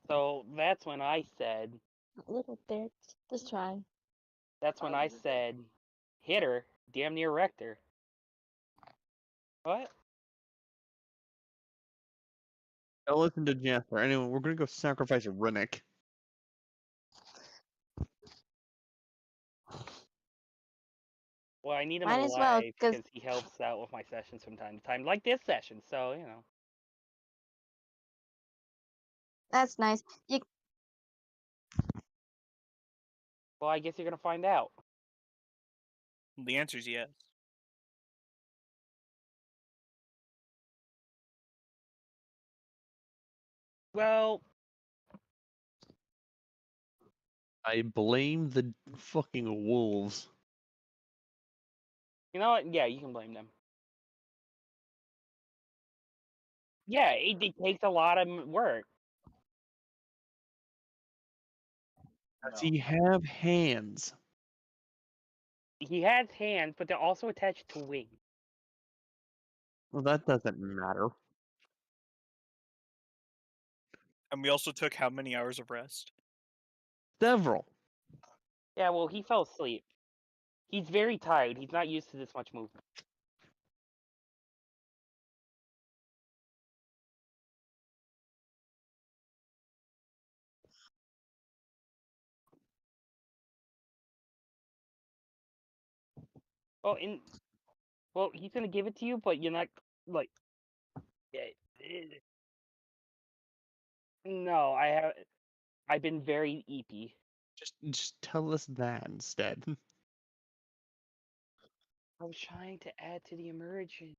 So that's when I said. A little bit. Just try. That's when I said, hitter, damn near rector. What? I'll listen to Jaster. Anyway, we're gonna go sacrifice Rinnick. Well, I need him Might as well, alive 'cause- because he helps out with my sessions from time to time, like this session. So you know. That's nice. Well, I guess you're gonna find out. The answer is yes. Well, I blame the fucking wolves. you know what? Yeah, you can blame them. Yeah, it takes a lot of work. Does he have hands? He has hands, but they're also attached to wings. Well, that doesn't matter. And we also took how many hours of rest? Several. Yeah, well, he fell asleep. He's very tired. He's not used to this much movement. Well, he's gonna give it to you, but you're not like. Yeah. No, I've been very eepy. Just tell us that instead. I was trying to add to the immersion.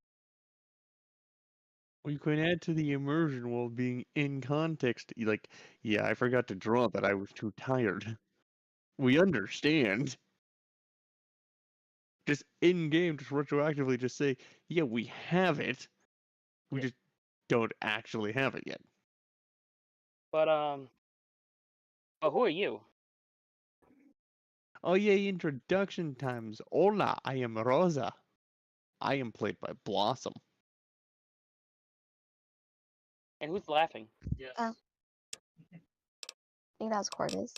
Well, you can add to the immersion while being in context. Like, yeah, I forgot to draw that. I was too tired. We understand. Just in game, just retroactively, just say, yeah, we have it. We just don't actually have it yet. But who are you? Oh yeah, introduction times. Hola, I am Rosa. I am played by Blossom. And who's laughing? Yes. I think that was Corvus.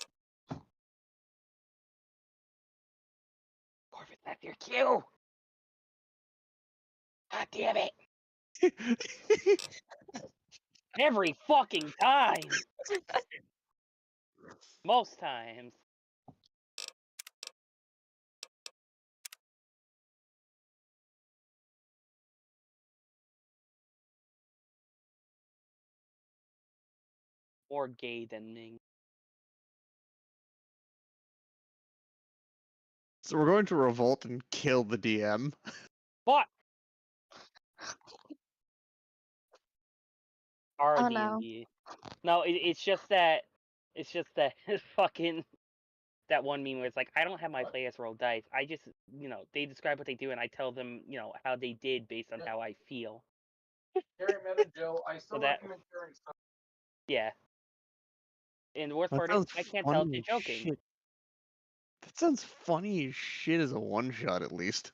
Corvus, that's your cue! God damn it! Every fucking time! Most times. More gay than Ning. So we're going to revolt and kill the DM. What? Our Oh, D&D. No, it's just that fucking that one meme where it's like, I don't have my players roll dice. I just, they describe what they do and I tell them, how they did based on how I feel. Joe, I still recommend sharing stuff. Yeah. And the worst That part is, sounds I can't tell if funny you're as joking. shit. That sounds funny as shit as a one-shot, at least.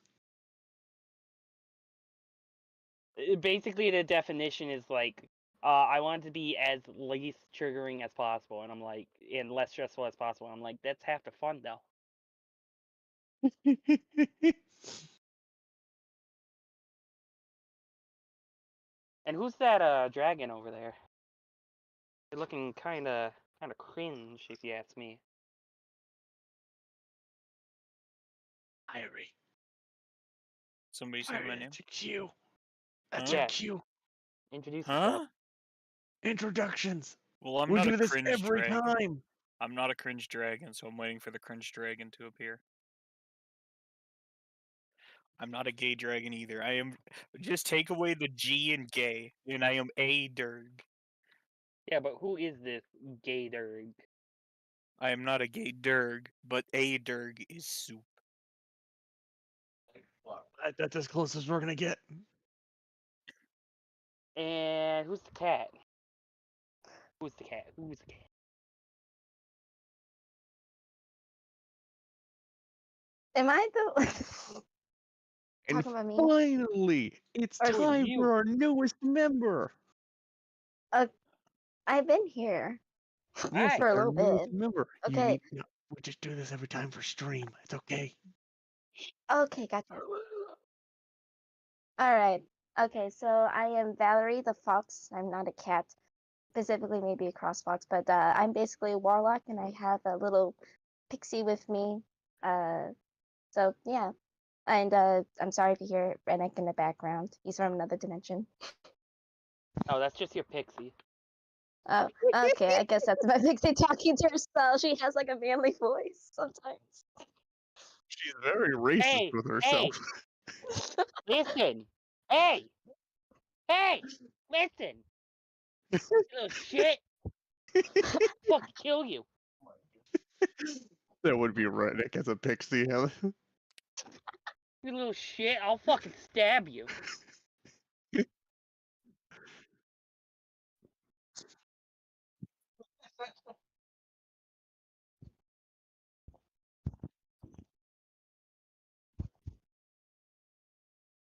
Basically, the definition is like, I want it to be as least triggering as possible, and I'm like, and less stressful as possible. I'm like, that's half the fun, though. And who's that dragon over there? They're looking kind of cringe, if you ask me. Irie. Somebody say my name. That's a cue. That's Yeah. a cue. Introduce Huh? yourself. Introductions. Well, I'm We not do a this cringe every dragon. time. I'm not a cringe dragon, so I'm waiting for the cringe dragon to appear. I'm not a gay dragon either. I am. Just take away the G in gay, and I am a Durg. Yeah, but who is this gay Durg? I am not a gay Durg, but a Durg is soup. That's as close as we're gonna get. And who's the cat? Who's the cat? Who's the cat? Am I the? And Talking about me? finally, it's Or time you. for our newest member. I've been here Yes, for a I little bit. remember. You Okay. need. No, we just do this every time for stream. It's okay. Okay, gotcha. All right. Okay, so I am Valerie the fox. I'm not a cat, specifically maybe a cross fox, but I'm basically a warlock, and I have a little pixie with me. So yeah, and I'm sorry if you hear Redneck in the background. He's from another dimension. Oh, that's just your pixie. Oh, okay. I guess that's my pixie talking to herself. She has like a manly voice sometimes. She's very racist Hey, with hey, herself. listen. Hey, hey, listen. You little shit. Fuck, kill you. That would be redneck as a pixie. Huh? You little shit. I'll fucking stab you.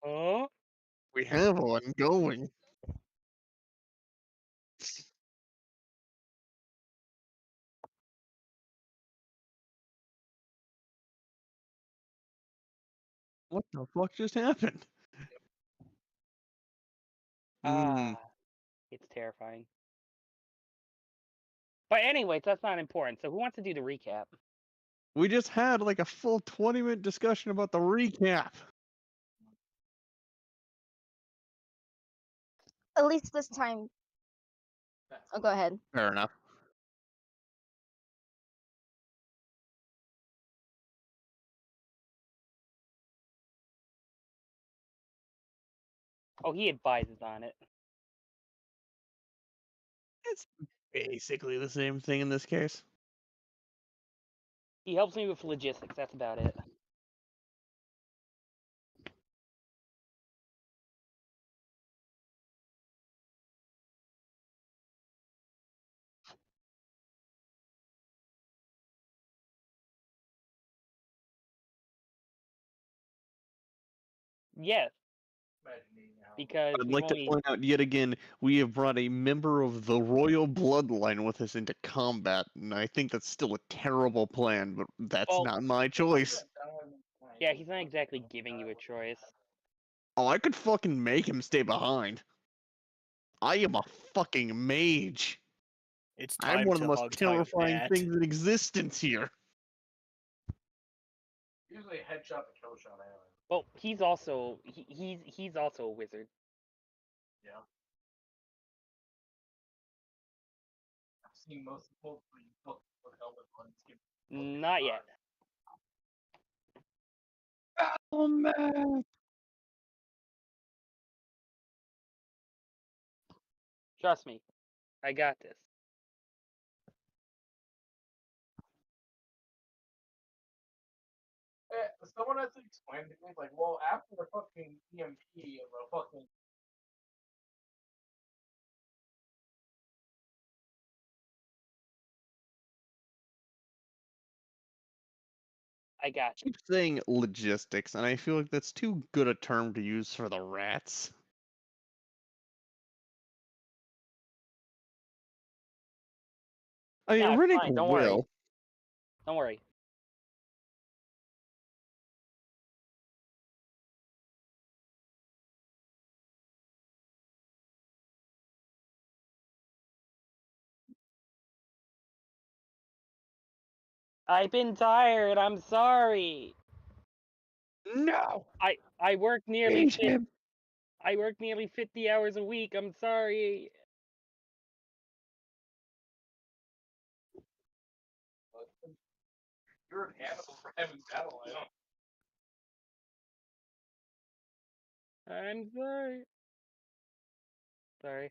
Huh? We have one going. What the fuck just happened? Ah, it's terrifying. But anyways, that's not important. So who wants to do the recap? We just had like a full 20-minute discussion about the recap. At least this time. Oh, go ahead. Fair enough. Oh, he advises on it. It's basically the same thing in this case. He helps me with logistics. That's about it. Yes, because I'd we've like to only. point out yet again, we have brought a member of the royal bloodline with us into combat, and I think that's still a terrible plan, but that's Well, not my choice. yeah, he's not exactly giving you a choice. Oh, I could fucking make him stay behind. I am a fucking mage. It's I'm time one of the to most hog tie terrifying Matt. things in existence here. Usually a headshot to kill shot anyway. Well, he's also he's also a wizard. Yeah. I've seen most people where you put helmet on. Not yet. Oh man. Trust me, I got this. Someone has to explain to me, like, well, after the fucking EMP and the fucking. I got you. Keep saying logistics, and I feel like that's too good a term to use for the rats. I mean, No, it's Riddick fine. Don't worry. will. Don't worry. I've been tired. I'm sorry. No! I work nearly Eat him! I work nearly 50 hours a week. I'm sorry. You're an animal for having battle. I don't. I'm sorry. Sorry.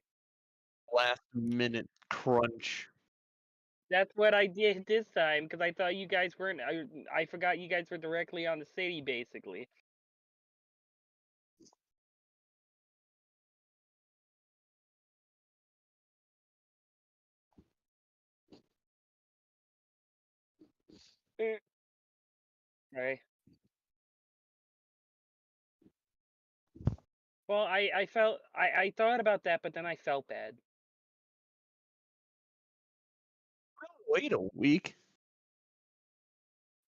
Last minute crunch. That's what I did this time because I thought you guys weren't. I forgot you guys were directly on the city, basically. Sorry. Well, I thought about that, but then I felt bad. Wait a week.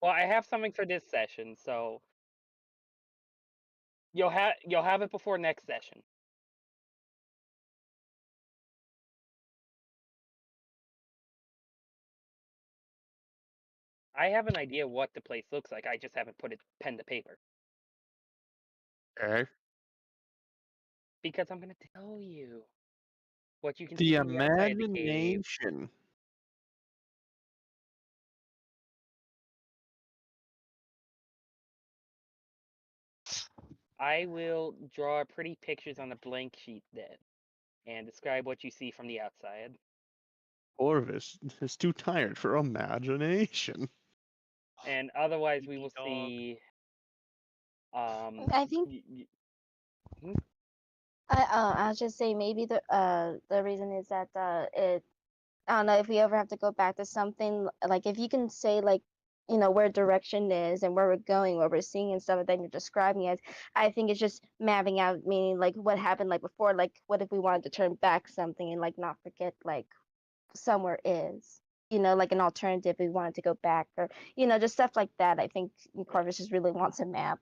Well, I have something for this session, so you'll have it before next session. I have an idea what the place looks like. I just haven't put it pen to paper Okay. because I'm gonna tell you what you can The see from the outside of the cave. imagination. I will draw pretty pictures on a blank sheet then, and describe what you see from the outside. Orvis is too tired for imagination. And otherwise, we Sleepy will dog. see. I think Hmm? I'll just say maybe the reason is that it I don't know if we ever have to go back to something like if you can say like where direction is and where we're going, where we're seeing and stuff that you're describing it. I think it's just mapping out, meaning like what happened like before, like what if we wanted to turn back something and like not forget like somewhere is. Like an alternative if we wanted to go back or just stuff like that. I think Corvus just really wants a map,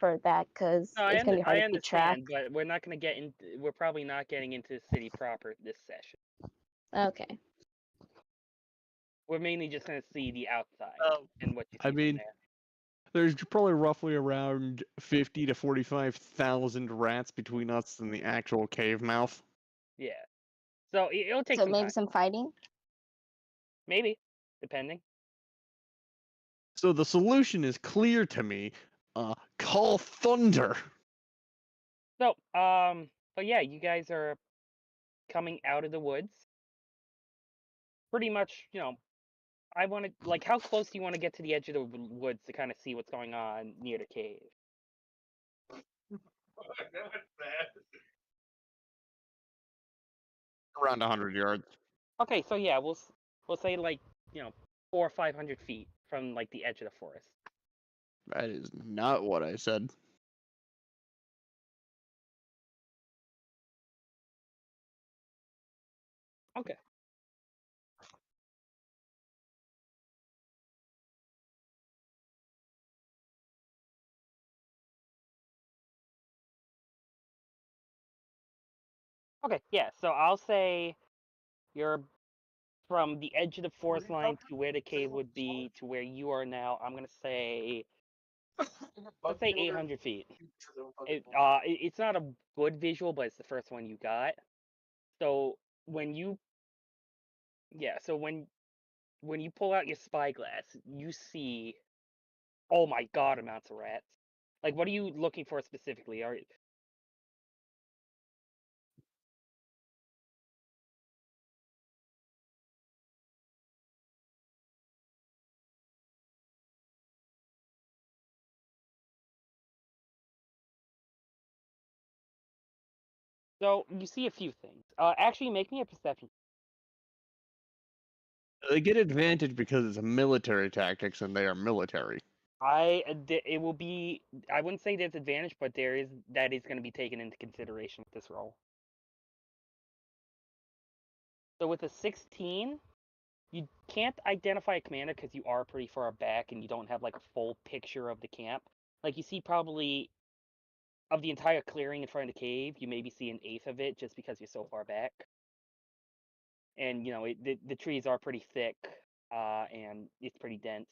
for that because No, it's gonna be hard I to keep track. understand, but we're not gonna get in. We're probably not getting into the city proper this session. Okay. We're mainly just gonna see the outside and what you I see mean, from there. there's probably roughly around 50 to 45,000 rats between us and the actual cave mouth. Yeah. So it'll take So some maybe time. some fighting. Maybe, depending. So the solution is clear to me. Call thunder. So, but yeah, you guys are coming out of the woods. Pretty much, I want to like, how close do you want to get to the edge of the woods to kind of see what's going on near the cave? Around 100 yards. Okay, so yeah, we'll say like 400 or 500 feet from like the edge of the forest. That is not what I said. Okay. Okay, yeah. So I'll say you're from the edge of the forest line to where the cave would be to where you are now. I'm gonna say, let's say 800 feet. It's not a good visual, but it's the first one you got. So when you, yeah, so when you pull out your spyglass, you see, oh my god, amounts of rats. Like, what are you looking for specifically? So you see a few things. Actually, make me a perception. They get advantage because it's a military tactics and they are military. It will be. I wouldn't say there's advantage, but that is going to be taken into consideration with this roll. So with a 16, you can't identify a commander because you are pretty far back and you don't have like a full picture of the camp. Like you see probably of the entire clearing in front of the cave, you maybe see an eighth of it just because you're so far back. And the trees are pretty thick, and it's pretty dense.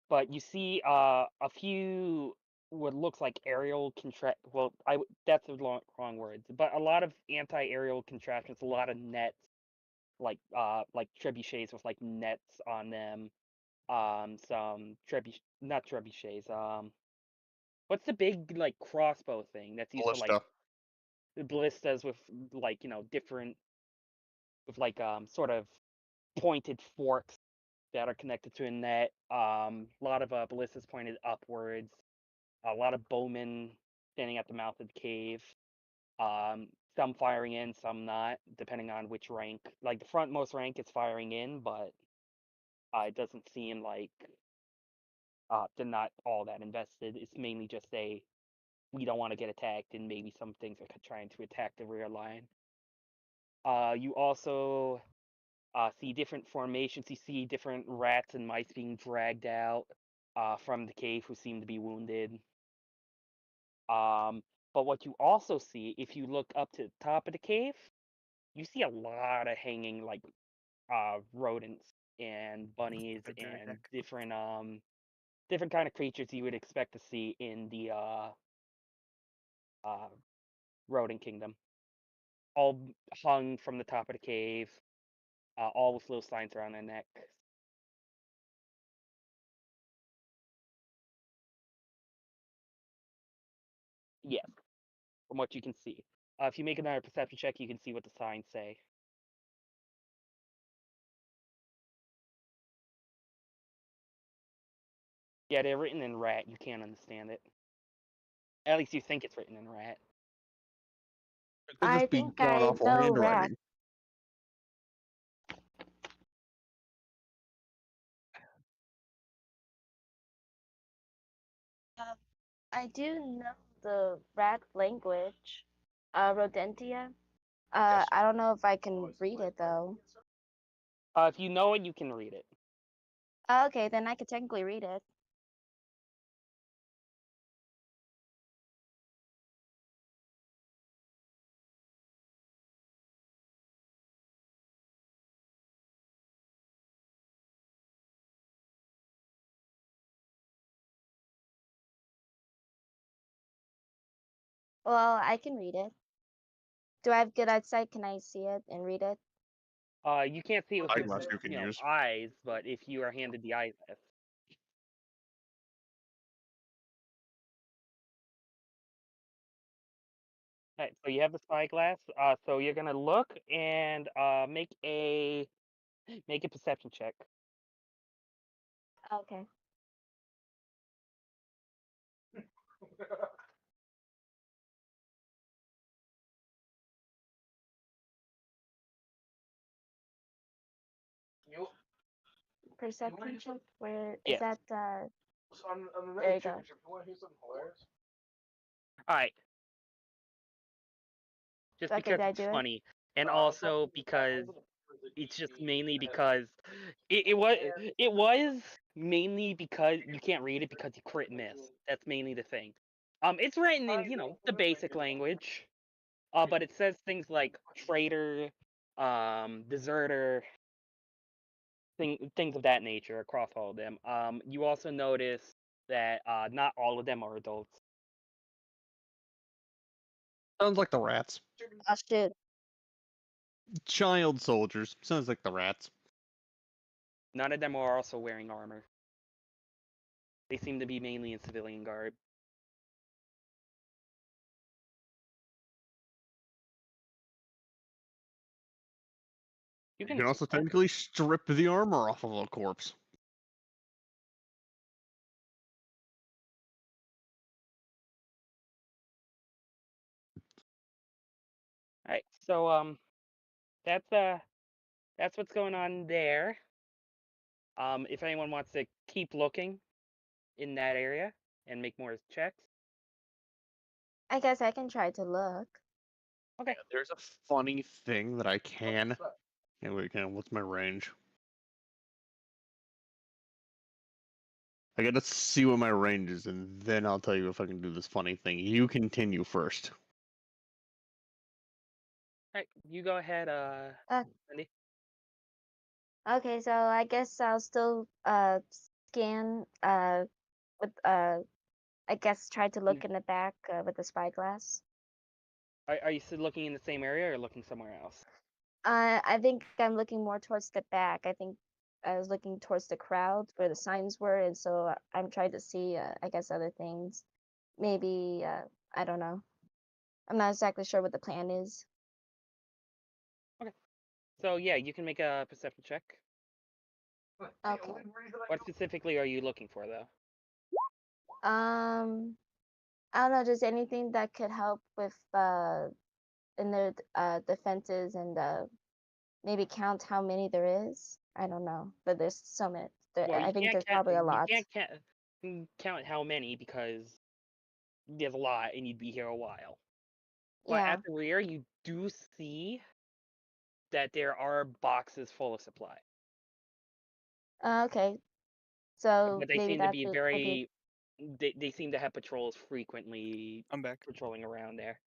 But you see a few what looks like aerial well, that's the wrong words, but a lot of anti-aerial contraptions, a lot of nets, like trebuchets with like nets on them. Some not trebuchets. What's the big like crossbow thing that's used for like Ballista. ballistas with like different with like sort of pointed forks that are connected to a net. A lot of ballistas pointed upwards. A lot of bowmen standing at the mouth of the cave. Some firing in, some not, depending on which rank. Like the frontmost rank is firing in, but it doesn't seem like they're not all that invested. It's mainly just we don't want to get attacked, and maybe some things are trying to attack the rear line. You also see different formations. You see different rats and mice being dragged out from the cave who seem to be wounded. But what you also see, if you look up to the top of the cave, you see a lot of hanging like rodents and bunnies The and Dradak. different kind of creatures you would expect to see in the rodent kingdom. All hung from the top of the cave, all with little signs around their neck. Yes, from what you can see. If you make another perception check, you can see what the signs say. Yeah, they're written in rat. You can't understand it. At least you think it's written in rat. It could I just be think god I awful know rat. handwriting. I do know the rat language, Rodentia. I don't know if I can read it though. If you know it, you can read it. Okay, then I could technically read it. Well, I can read it. Do I have good eyesight? Can I see it and read it? You can't see it with your Eyeglass you can use. eyes, but if you are handed the eyeglass. Alright, so you have the spyglass. So you're gonna look and make a perception check. Okay. You, Perception check? Where is Yes. that? so on the There you next go. championship, you want to hear something hilarious? Alright. Just Okay, because did I it's do it? funny, and also because it's just mainly because it was mainly because you can't read it because you crit miss. That's mainly the thing. It's written in the basic language, but it says things like traitor, deserter, things of that nature across all of them. You also notice that not all of them are adults. Sounds like the rats. Oh shoot. Child soldiers. Sounds like the rats. None of them are also wearing armor. They seem to be mainly in civilian garb. You can also technically strip the armor off of a corpse. Alright, so that's what's going on there. If anyone wants to keep looking in that area and make more checks. I guess I can try to look. Okay. There's a funny thing that I can. Yeah, wait, what's my range? I gotta see what my range is, and then I'll tell you if I can do this funny thing. You continue first. Alright, you go ahead, Uh, Cindy. Okay, so I guess I'll still scan with I guess try to look in the back with the spyglass. Are you still looking in the same area or looking somewhere else? I think I'm looking more towards the back. I think I was looking towards the crowd where the signs were, and so I'm trying to see I guess other things. Maybe I don't know. I'm not exactly sure what the plan is. So yeah, you can make a perception check. Okay. What specifically are you looking for though? I don't know, just anything that could help with in their defenses and maybe count how many there is. I don't know, but there's so many. Well, I you think can't there's count. probably a You lot. can't count how many because there's a lot, and you'd be here a while. But Yeah. at the rear, you do see that there are boxes full of supply, Okay. So but they maybe seem to that be would very. They seem to have patrols frequently I'm back. patrolling around there.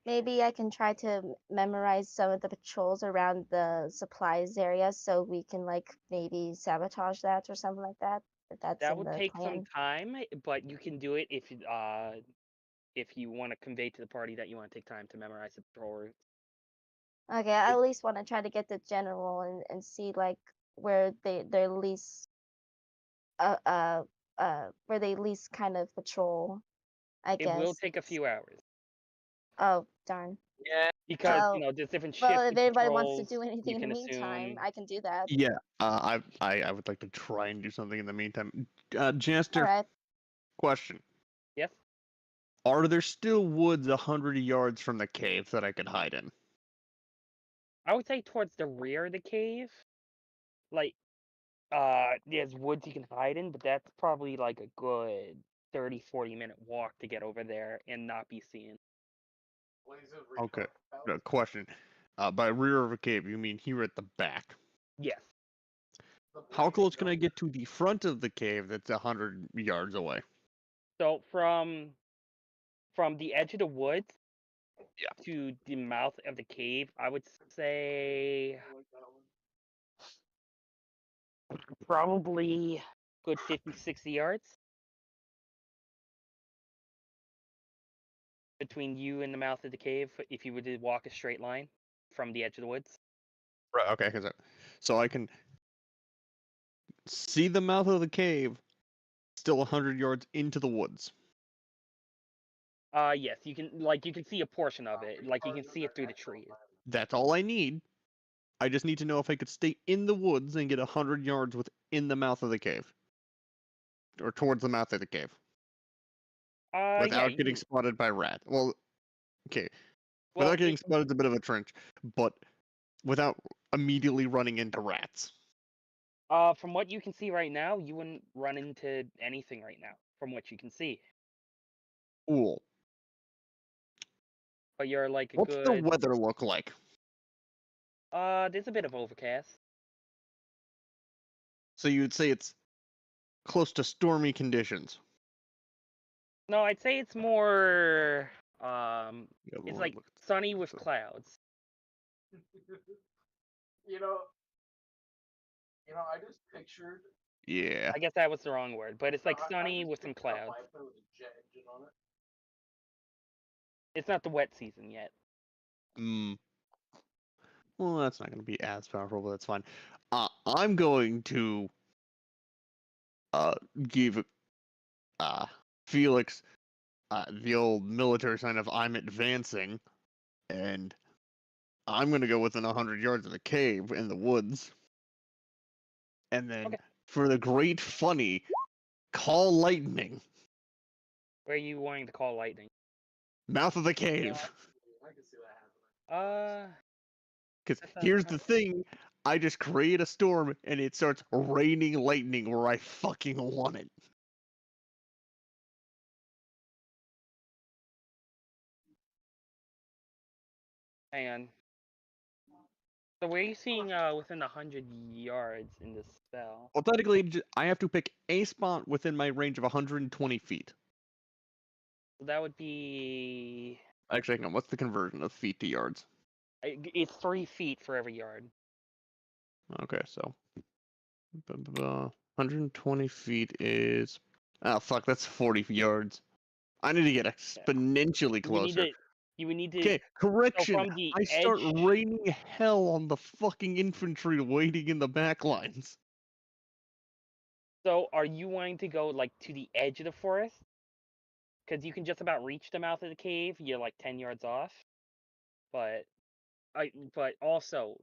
maybe I can try to memorize some of the patrols around the supplies area so we can like maybe sabotage that or something like that. If that's That in would the take plan. some time, but you can do it if you want to convey to the party that you want to take time to memorize the patrol route. Okay, I at least want to try to get the general and see like where they're least where they least kind of patrol, I It will guess. take a few hours Oh, darn. Yeah. because Well, there's different Well, shifts if of anybody wants to patrols. do anything You in the can meantime, assume. I can do that. Yeah. I would like to try and do something in the meantime. All Jaster, right. question: Yes. are there still woods 100 yards from the cave that I could hide in? I would say towards the rear of the cave, like there's woods you can hide in, but that's probably like a good 30-40 minute walk to get over there and not be seen. Okay. Question: by rear of a cave, you mean here at the back? Yes. How close can I get to the front of the cave that's 100 yards away? So from the edge of the woods Yeah. to the mouth of the cave, I would say probably good 50-60 yards between you and the mouth of the cave if you were to walk a straight line from the edge of the woods. Right. Okay. So I can see the mouth of the cave, still 100 yards into the woods. Yes, you can see a portion of it. Like you can see it through the trees. That's all I need. I just need to know if I could stay in the woods and get 100 yards within the mouth of the cave, or towards the mouth of the cave, Yeah, without you getting can. spotted by rat. Well, okay, Well, without getting spotted is a bit of a trench, but without immediately running into rats. from what you can see right now, you wouldn't run into anything right now. From what you can see, Cool. but you're like a What's the good. weather look like? There's a bit of overcast. So you would say it's close to stormy conditions. No, I'd say it's more. Yeah, It's Lord, like look at sunny with clouds. You know, I just pictured. Yeah. I guess that was the wrong word, but it's like I sunny just with some pictured a clouds. Viper with a jet engine on it. It's not the wet season yet. Well, that's not going to be as powerful, but that's fine. I'm going to give Felix the old military sign of I'm advancing, and I'm going to go within 100 yards of the cave in the woods. And then, Okay. for the great funny, call lightning. Where are you wanting to call lightning? Mouth of the cave. Yeah, I can see that happening. Because That sounds here's the kinda- thing, I just create a storm and it starts raining lightning where I fucking want it. Hang on. So where are you seeing within 100 yards in this spell? Well, technically, I have to pick a spot within my range of 120 feet. So that would be. Actually, hang on, what's the conversion of feet to yards? It's 3 feet for every yard. Okay, so 120 feet is. Oh, fuck, that's 40 yards. I need to get exponentially closer. You would need to. Okay, correction. from the I start edge- raining hell on the fucking infantry waiting in the back lines. So are you wanting to go like to the edge of the forest? Because you can just about reach the mouth of the cave. You're like 10 yards off. But also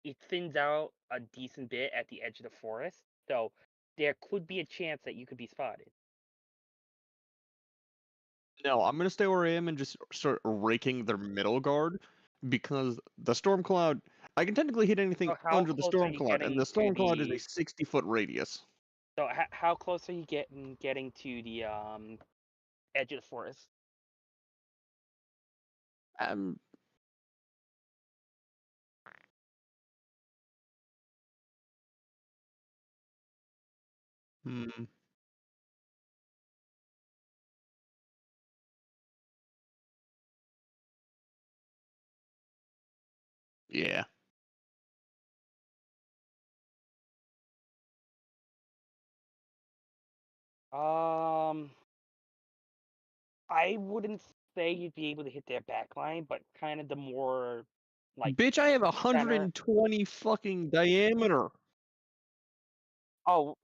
it thins out a decent bit at the edge of the forest. So there could be a chance that you could be spotted. No, I'm gonna stay where I am and just start raking their middle guard because the storm cloud. I can technically hit anything So how under the close are storm you cloud, and getting the to storm cloud is a the? 60-foot radius. So how close are you getting to the edge of the forest? Um, Hmm. Yeah. Um, I wouldn't say you'd be able to hit their back line, but kind of the more like Bitch, I have center. 120 fucking diameter. Oh,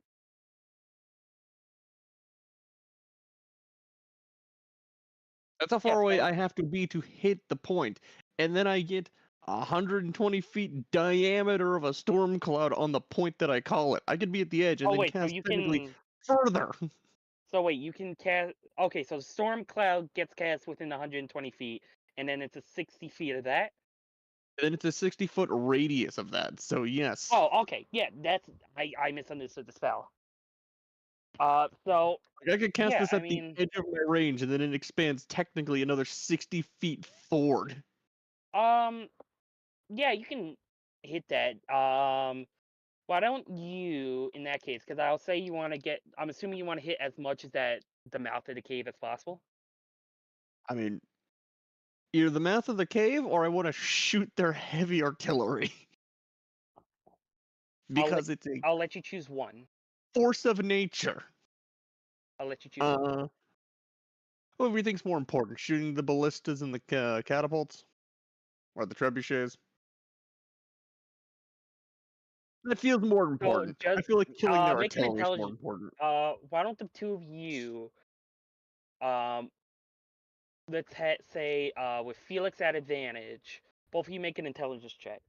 That's how yeah. far away So, I have to be to hit the point. And then I get 120 feet diameter of a storm cloud on the point that I call it. I could be at the edge and oh then wait, so cast you technically can. further. So wait, you can cast. Okay, so storm cloud gets cast within 120 feet, and then it's a 60 feet of that. And then it's a 60-foot radius of that. So yes. Oh, okay, yeah, that's I misunderstood the spell. So Like, I could cast yeah, this I at the mean, edge of my range, and then it expands technically another 60 feet forward. yeah, you can hit that. Why don't you, in that case, because I'll say you want to get. I'm assuming you want to hit as much as the mouth of the cave as possible. I mean, either the mouth of the cave, or I want to shoot their heavy artillery. Because it's a I'll let you choose one. force of nature. I'll let you choose one. What do you think's more important, shooting the ballistas and the catapults, or the trebuchets? That feels more So important. I just feel like killing their make an artillery is more intelligence. important. Why don't the two of you, um, let's say with Felix at advantage, both of you make an intelligence check.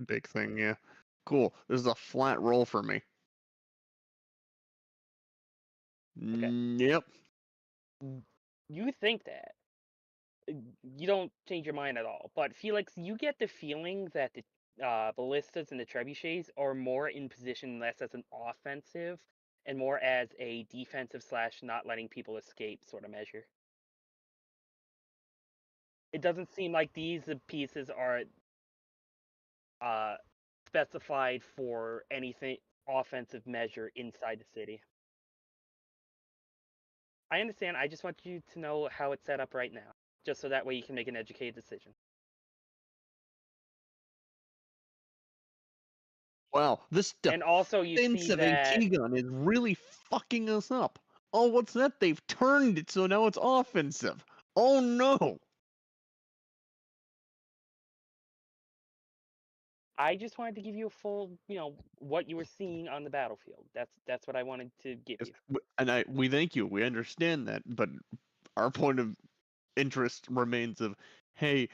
Big thing, yeah. Cool. This is a flat roll for me. Okay. Yep. You think that. You don't change your mind at all. But Felix, you get the feeling that the ballistas and the trebuchets are more in position less as an offensive and more as a defensive / not letting people escape sort of measure. It doesn't seem like these pieces are uh, specified for anything offensive measure inside the city. I understand. I just want you to know how it's set up right now, just so that way you can make an educated decision. Wow, this And also, you see defensive that. AT gun is really fucking us up. Oh, what's that? They've turned it so now it's offensive. Oh no! I just wanted to give you a full, what you were seeing on the battlefield. That's what I wanted to give Yes, you. and we thank you. We understand that, but our point of interest remains of, hey,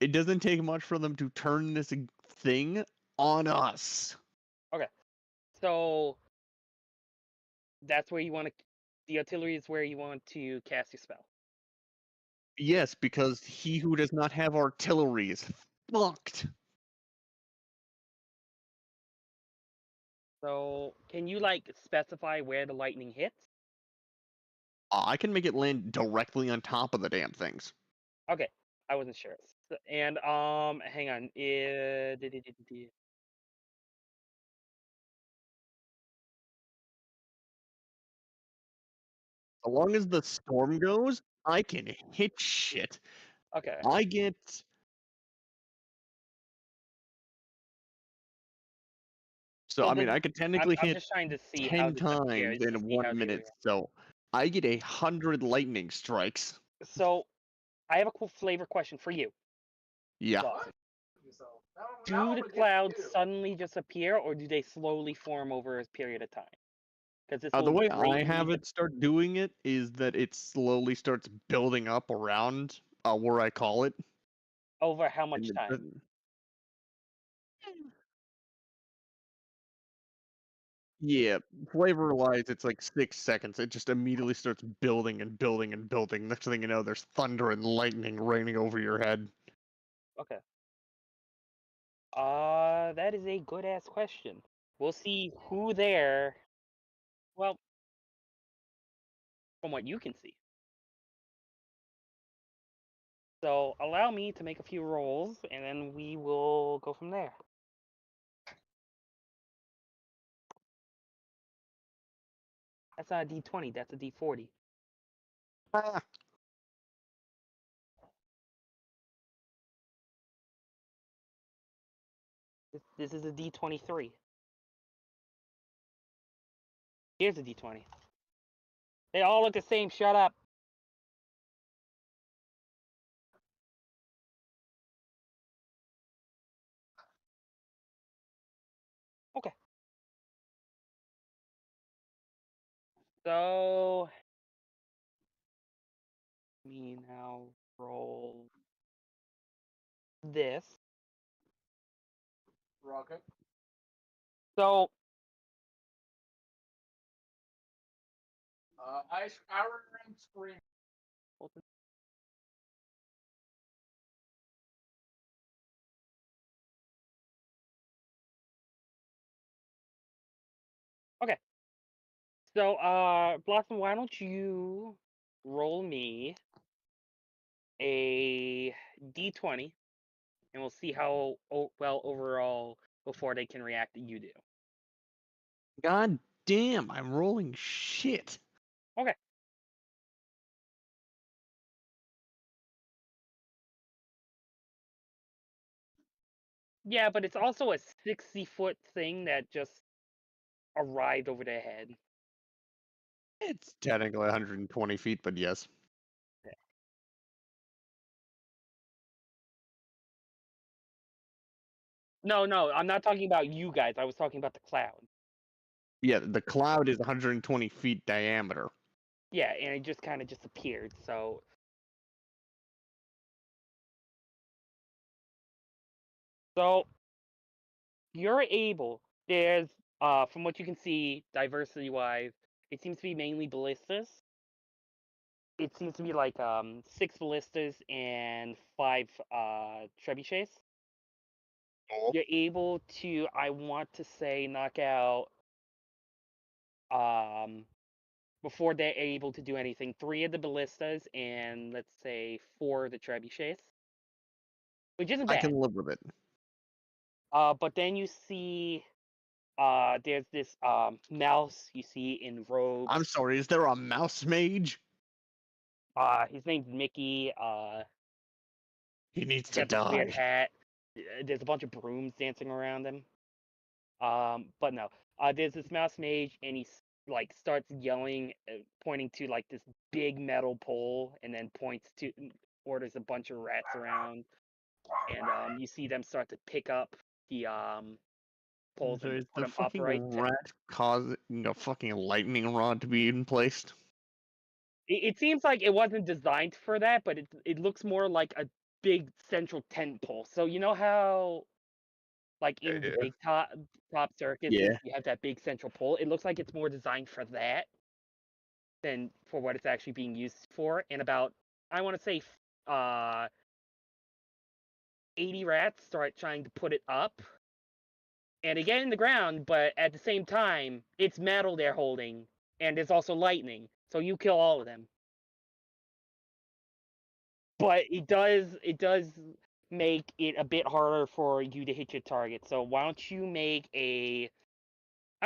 it doesn't take much for them to turn this thing on us. Okay, so that's where you want to. The artillery is where you want to cast your spell. Yes, because he who does not have artillery is fucked. So can you specify where the lightning hits? I can make it land directly on top of the damn things. Okay, I wasn't sure. And hang on. So long as the storm goes, I can hit shit. Okay. I get. So, So I mean, I could technically I'm hit just trying to see how 10 this compares times to in see how 1 they minute. react. So, I get 100 lightning strikes. So I have a cool flavor question for you. Yeah. Lawson. Do the clouds suddenly just appear, or do they slowly form over a period of time? Because this The will way I greatly have it start doing it is that it slowly starts building up around where I call it. over how And much it time? doesn't- Yeah, flavor wise, it's like 6 seconds. It just immediately starts building and building and building. Next thing you know, there's thunder and lightning raining over your head. Okay. That is a good ass question. We'll see who there. Well, from what you can see. So allow me to make a few rolls, and then we will go from there. That's not a D20, that's a D40. Ah, This is a D23. Here's a D20. They all look the same, shut up. Okay. So, let me now roll this. Rocket. So, I and scream. okay. So, Blossom, why don't you roll me a D20, and we'll see how well overall before they can react that you do. God damn, I'm rolling shit. Okay. Yeah, but it's also a 60-foot thing that just arrived over their head. It's technically 120 feet, but yes. No, I'm not talking about you guys. I was talking about the cloud. Yeah, the cloud is 120 feet diameter. Yeah, and it just kind of just appeared. So you're able. There's from what you can see, diversity wise, it seems to be mainly ballistas. It seems to be like 6 ballistas and 5 trebuchets. Oh. You're able to, I want to say, knock out before they're able to do anything, 3 of the ballistas and let's say 4 of the trebuchets, which isn't I bad. can live with it. But then you see there's this mouse you see in robes. I'm sorry, is there a mouse mage? His name's Mickey. He needs He's to got this weird die. hat. There's a bunch of brooms dancing around him. But no. There's this mouse mage, and he like starts yelling, pointing to like this big metal pole, and then orders a bunch of rats around, and you see them start to pick up the poles So and is put the them fucking upright. rat causing a fucking lightning rod to be in place? It seems like it wasn't designed for that, but it looks more like a big central tent pole. So you know how, like in the big top circuses, Yeah. you have that big central pole. It looks like it's more designed for that than for what it's actually being used for. And about, I want to say, 80 rats start trying to put it up, and they get in the ground. But at the same time, it's metal they're holding, and there's also lightning. So you kill all of them. But it does make it a bit harder for you to hit your target. So why don't you make I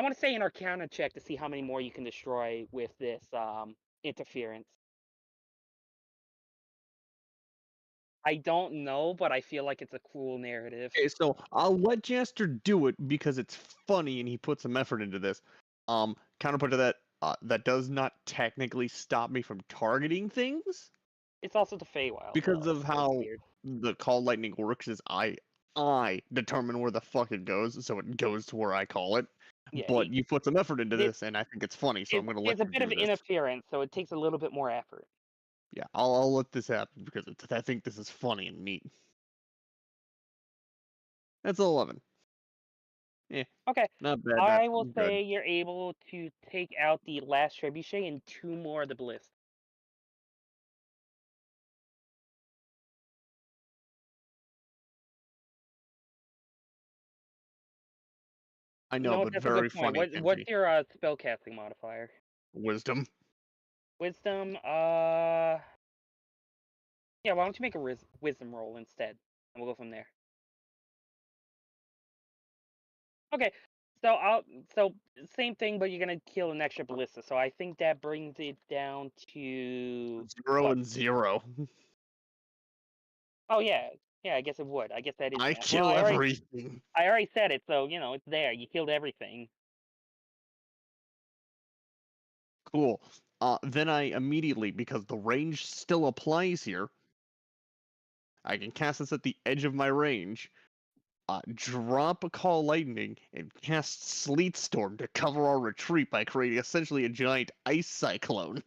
want to say an Arcana check to see how many more you can destroy with this interference. I don't know, but I feel like it's a cool narrative. Okay, so I'll let Jaster do it because it's funny and he put some effort into this. Counterpoint to that, that does not technically stop me from targeting things It's also the Feywild because though, of so it's how weird. the call lightning works. Is I determine where the fuck it goes, so it goes to where I call it. Yeah, But you put some effort into it- this, and I think it's funny, so I'm gonna let there's a you bit do of this. interference, so it takes a little bit more effort. Yeah, I'll let this happen because I think this is funny and neat. That's 11. Yeah, Okay, not bad. I Not will good. say you're able to take out the last trebuchet and 2 more of the ballista. I You know, know what? but That's a very good point. funny. What's Kenji. your spellcasting modifier? Wisdom. Wisdom. Yeah, why don't you make a wisdom roll instead, and we'll go from there. Okay, so same thing, but you're gonna kill an extra ballista. So I think that brings it down to 0 what? and 0. Oh yeah, I guess it would. I guess that is. I math. kill Well, everything. I already said it, so it's there. You killed everything. Cool. Then I immediately, because the range still applies here, I can cast this at the edge of my range. Drop a Call Lightning and cast Sleet Storm to cover our retreat by creating essentially a giant ice cyclone.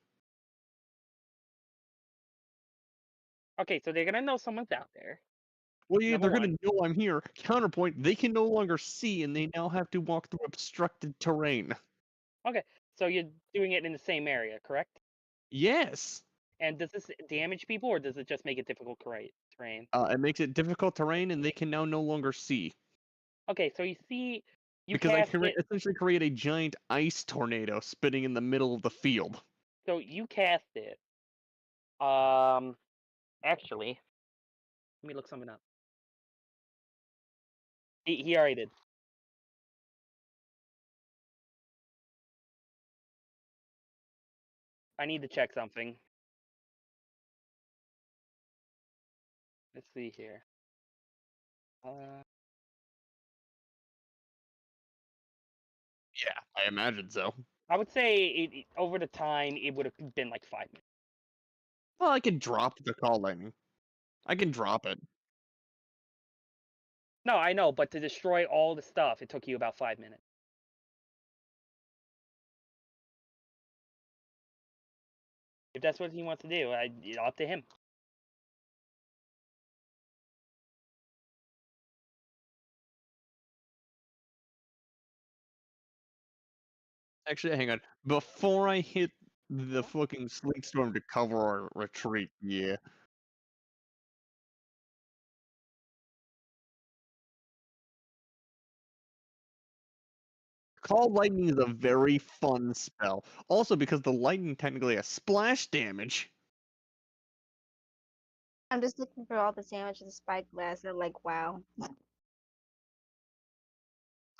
Okay, so they're gonna know someone's out there. Well, yeah, Number they're gonna one. know I'm here. Counterpoint, they can no longer see, and they now have to walk through obstructed terrain. Okay, so you're doing it in the same area, correct? Yes! And does this damage people, or does it just make it difficult terrain? It makes it difficult terrain, and they can now no longer see. Okay, so you see, you Because I cast can it. essentially create a giant ice tornado spinning in the middle of the field. So you cast it. Actually, let me look something up. He already did. I need to check something. Let's see here. Yeah, I imagine so. I would say over the time it would have been like 5 minutes. Well, I can drop the Call Lightning. I can drop it. No, I know, but to destroy all the stuff, it took you about 5 minutes. If that's what he wants to do, up to him. Actually, hang on. Before I hit the fucking Sleet Storm to cover our retreat, yeah. Call Lightning is a very fun spell. Also, because the lightning technically has splash damage. I'm just looking for all the sandwiches and spyglass. They're like, wow.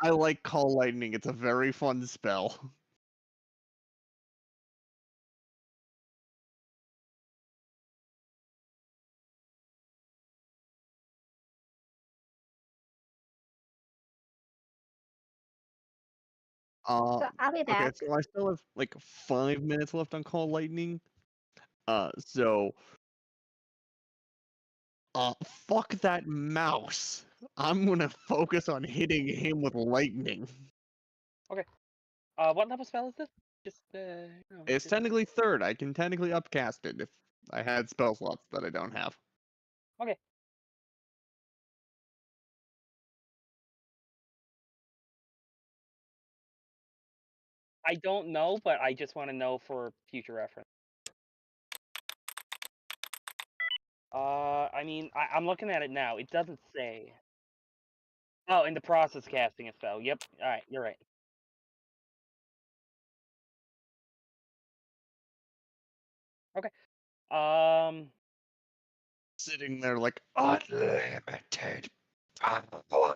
I like Call Lightning. It's a very fun spell. So I'll be Okay, back. so I still have like 5 minutes left on Call Lightning. So fuck that mouse. I'm gonna focus on hitting him with lightning. What level spell is this? Just It's technically third. I can technically upcast it if I had spell slots that I don't have. Okay. I don't know, but I just want to know for future reference. I mean, I'm looking at it now. It doesn't say. Oh, in the process of casting a spell. Yep. All right, you're right. Okay. Sitting there like unlimited power.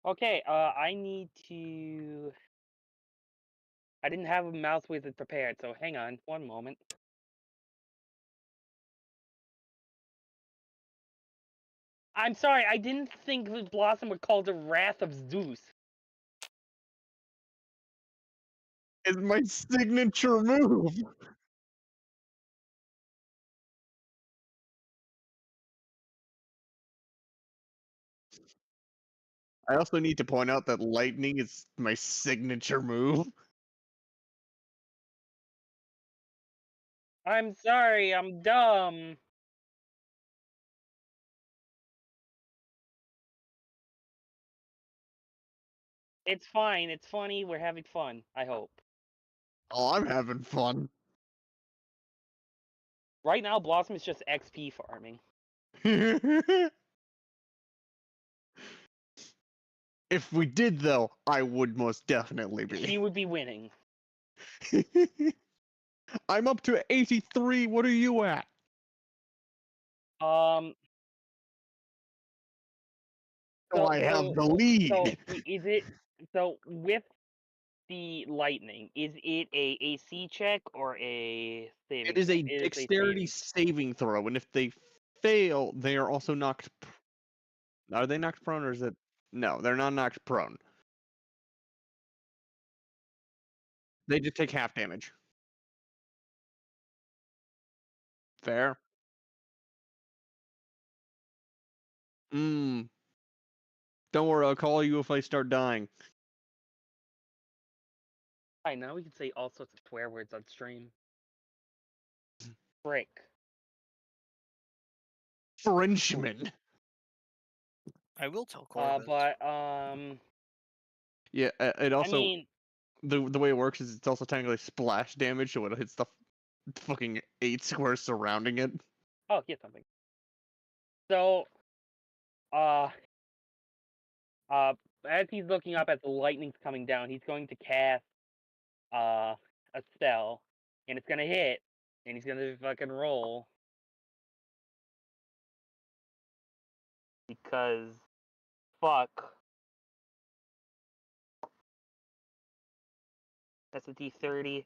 Okay. I need to. I didn't have a mouse wizard prepared, so hang on one moment. I'm sorry, I didn't think the Blossom would call the Wrath of Zeus. It's my signature move. I also need to point out that lightning is my signature move. I'm sorry, I'm dumb. It's fine, it's funny, we're having fun, I hope. Oh, I'm having fun. Right now, Blossom is just XP farming. If we did, though, I would most definitely He be. would be winning. I'm up to 83. What are you at? Um. So I have the lead. So is it so with the lightning? Is it a AC check or a saving? It is a throw? It is dexterity saving throw, and if they fail, they are also knocked. Are they knocked prone, or is it? No, they're not knocked prone. They just take half damage. Fair. Don't worry, I'll call you if I start dying. I know we can say all sorts of swear words on stream. Frick. Frenchman. I will tell Corvus. But Yeah, it also I mean, the way it works is it's also technically splash damage, so it hits the fucking 8 squares surrounding it. oh, here's something. So, as he's looking up as the lightning's coming down, he's going to cast a spell, and it's gonna hit, and he's gonna fucking roll because fuck. That's a D30.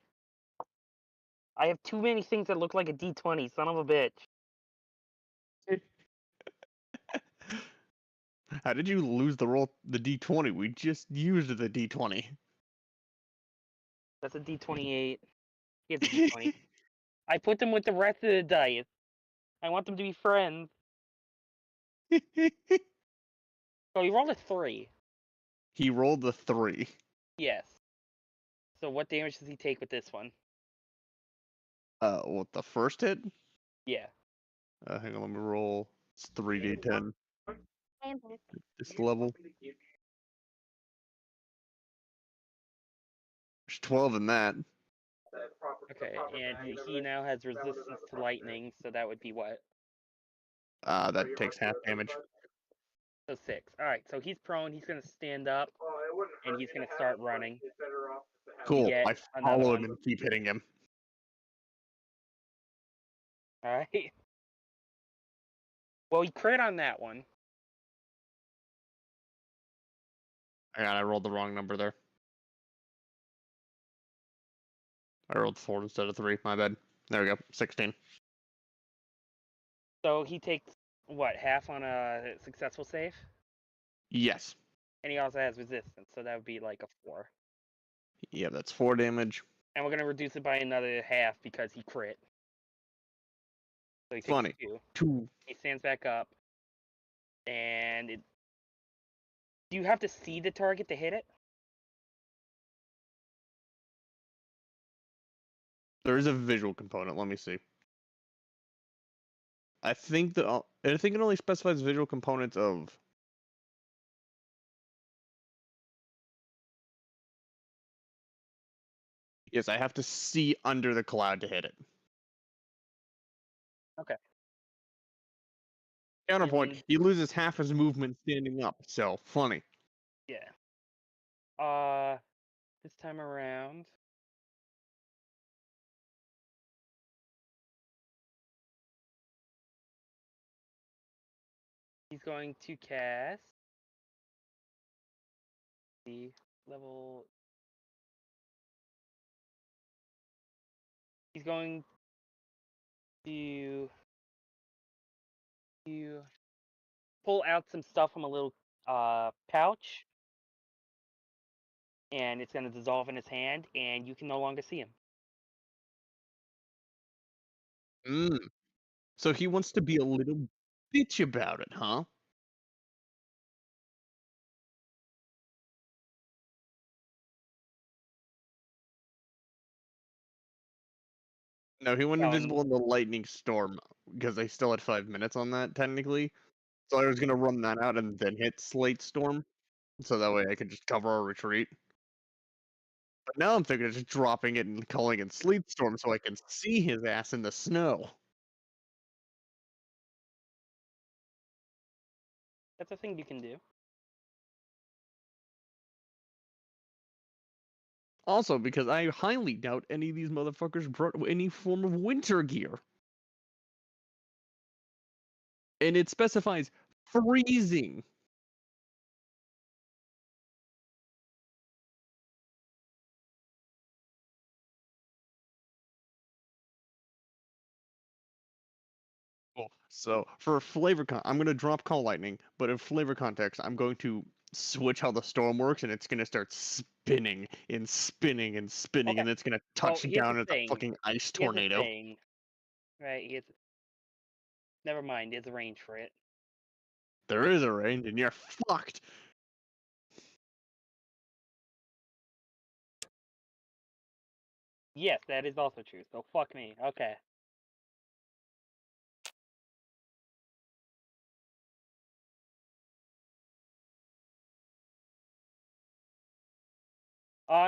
I have too many things that look like a D20. Son of a bitch. How did you lose the D20? We just used the D20. That's a D28. Here's a D20. I put them with the rest of the dice. I want them to be friends. So he rolled a 3. He rolled the 3. Yes. So what damage does he take with this one? What, the first hit? Yeah. Hang on, let me roll. It's 3d10. I am back. This level. There's 12 in that. Okay, and he now has resistance to lightning, so that would be what? That takes half damage. So 6. Alright, so he's prone, he's gonna stand up, and he's gonna start running. Cool. get I another follow one. him and keep hitting him. Alright. Well, he crit on that one. Hang on, I rolled the wrong number there. I rolled 4 instead of 3. My bad. There we go. 16. So he takes, what, half on a successful save? Yes. And he also has resistance, so that would be like a 4. Yeah, that's 4 damage. And we're gonna reduce it by another half because he crit. So he takes Funny. 2. 2. He stands back up. And it... Do you have to see the target to hit it? There is a visual component. Let me see. I think it only specifies visual components of. Yes, I have to see under the cloud to hit it. Okay. Counterpoint, And- he loses half his movement standing up, so funny. Yeah. This time around... He's going to cast the level. He's going to pull out some stuff from a little pouch, and it's going to dissolve in his hand, and you can no longer see him. So he wants to be a little bitch about it, huh? No, he went invisible in the lightning storm because they still had 5 minutes on that technically. So I was gonna run that out and then hit Slate Storm, so that way I could just cover our retreat. But now I'm thinking of just dropping it and calling it Sleet Storm so I can see his ass in the snow. That's a thing you can do. Also, because I highly doubt any of these motherfuckers brought any form of winter gear. And it specifies freezing. Cool. So for flavor I'm gonna drop Call Lightning, but in flavor context, I'm going to switch how the storm works, and it's gonna start spinning and spinning and spinning, and Okay. it's gonna Well, touch here's down the as a thing. fucking ice Here's the tornado. thing. Right. Never mind. There's a range for it. There is a range, and you're fucked. Yes, that is also true. So fuck me. Okay.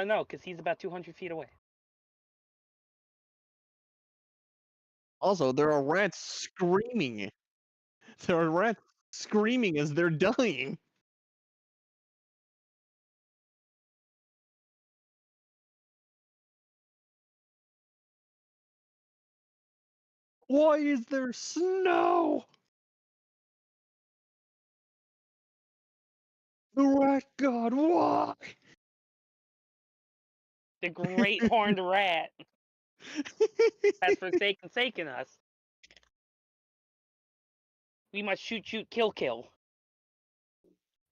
No, because he's about 200 feet away. Also, there are rats screaming. There are rats screaming as they're dying. Why is there snow? The rat god, why? The great horned rat has forsaken us. We must shoot, shoot, kill, kill.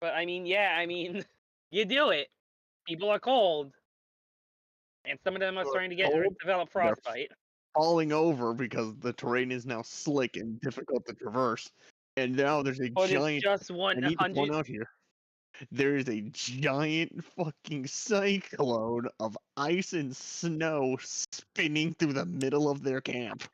But I mean, yeah, I mean, you do it. People are cold, and some of them are People are starting to get cold, develop they're frostbite. falling over because the terrain is now slick and difficult to traverse. And now there's a But it's giant. just I need to 100. point out here. There is a giant fucking cyclone of ice and snow spinning through the middle of their camp.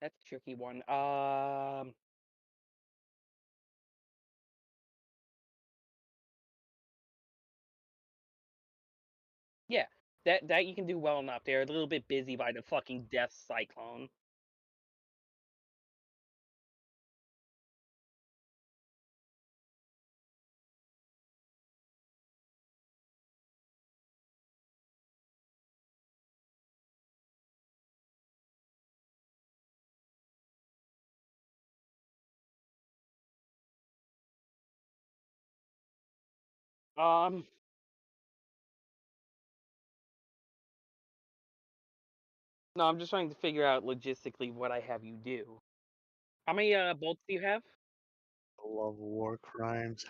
That's a tricky one. Yeah, that you can do well enough. They're a little bit busy by the fucking death cyclone. Um, no, I'm just trying to figure out logistically what I have you do. How many bolts do you have? I love war crimes.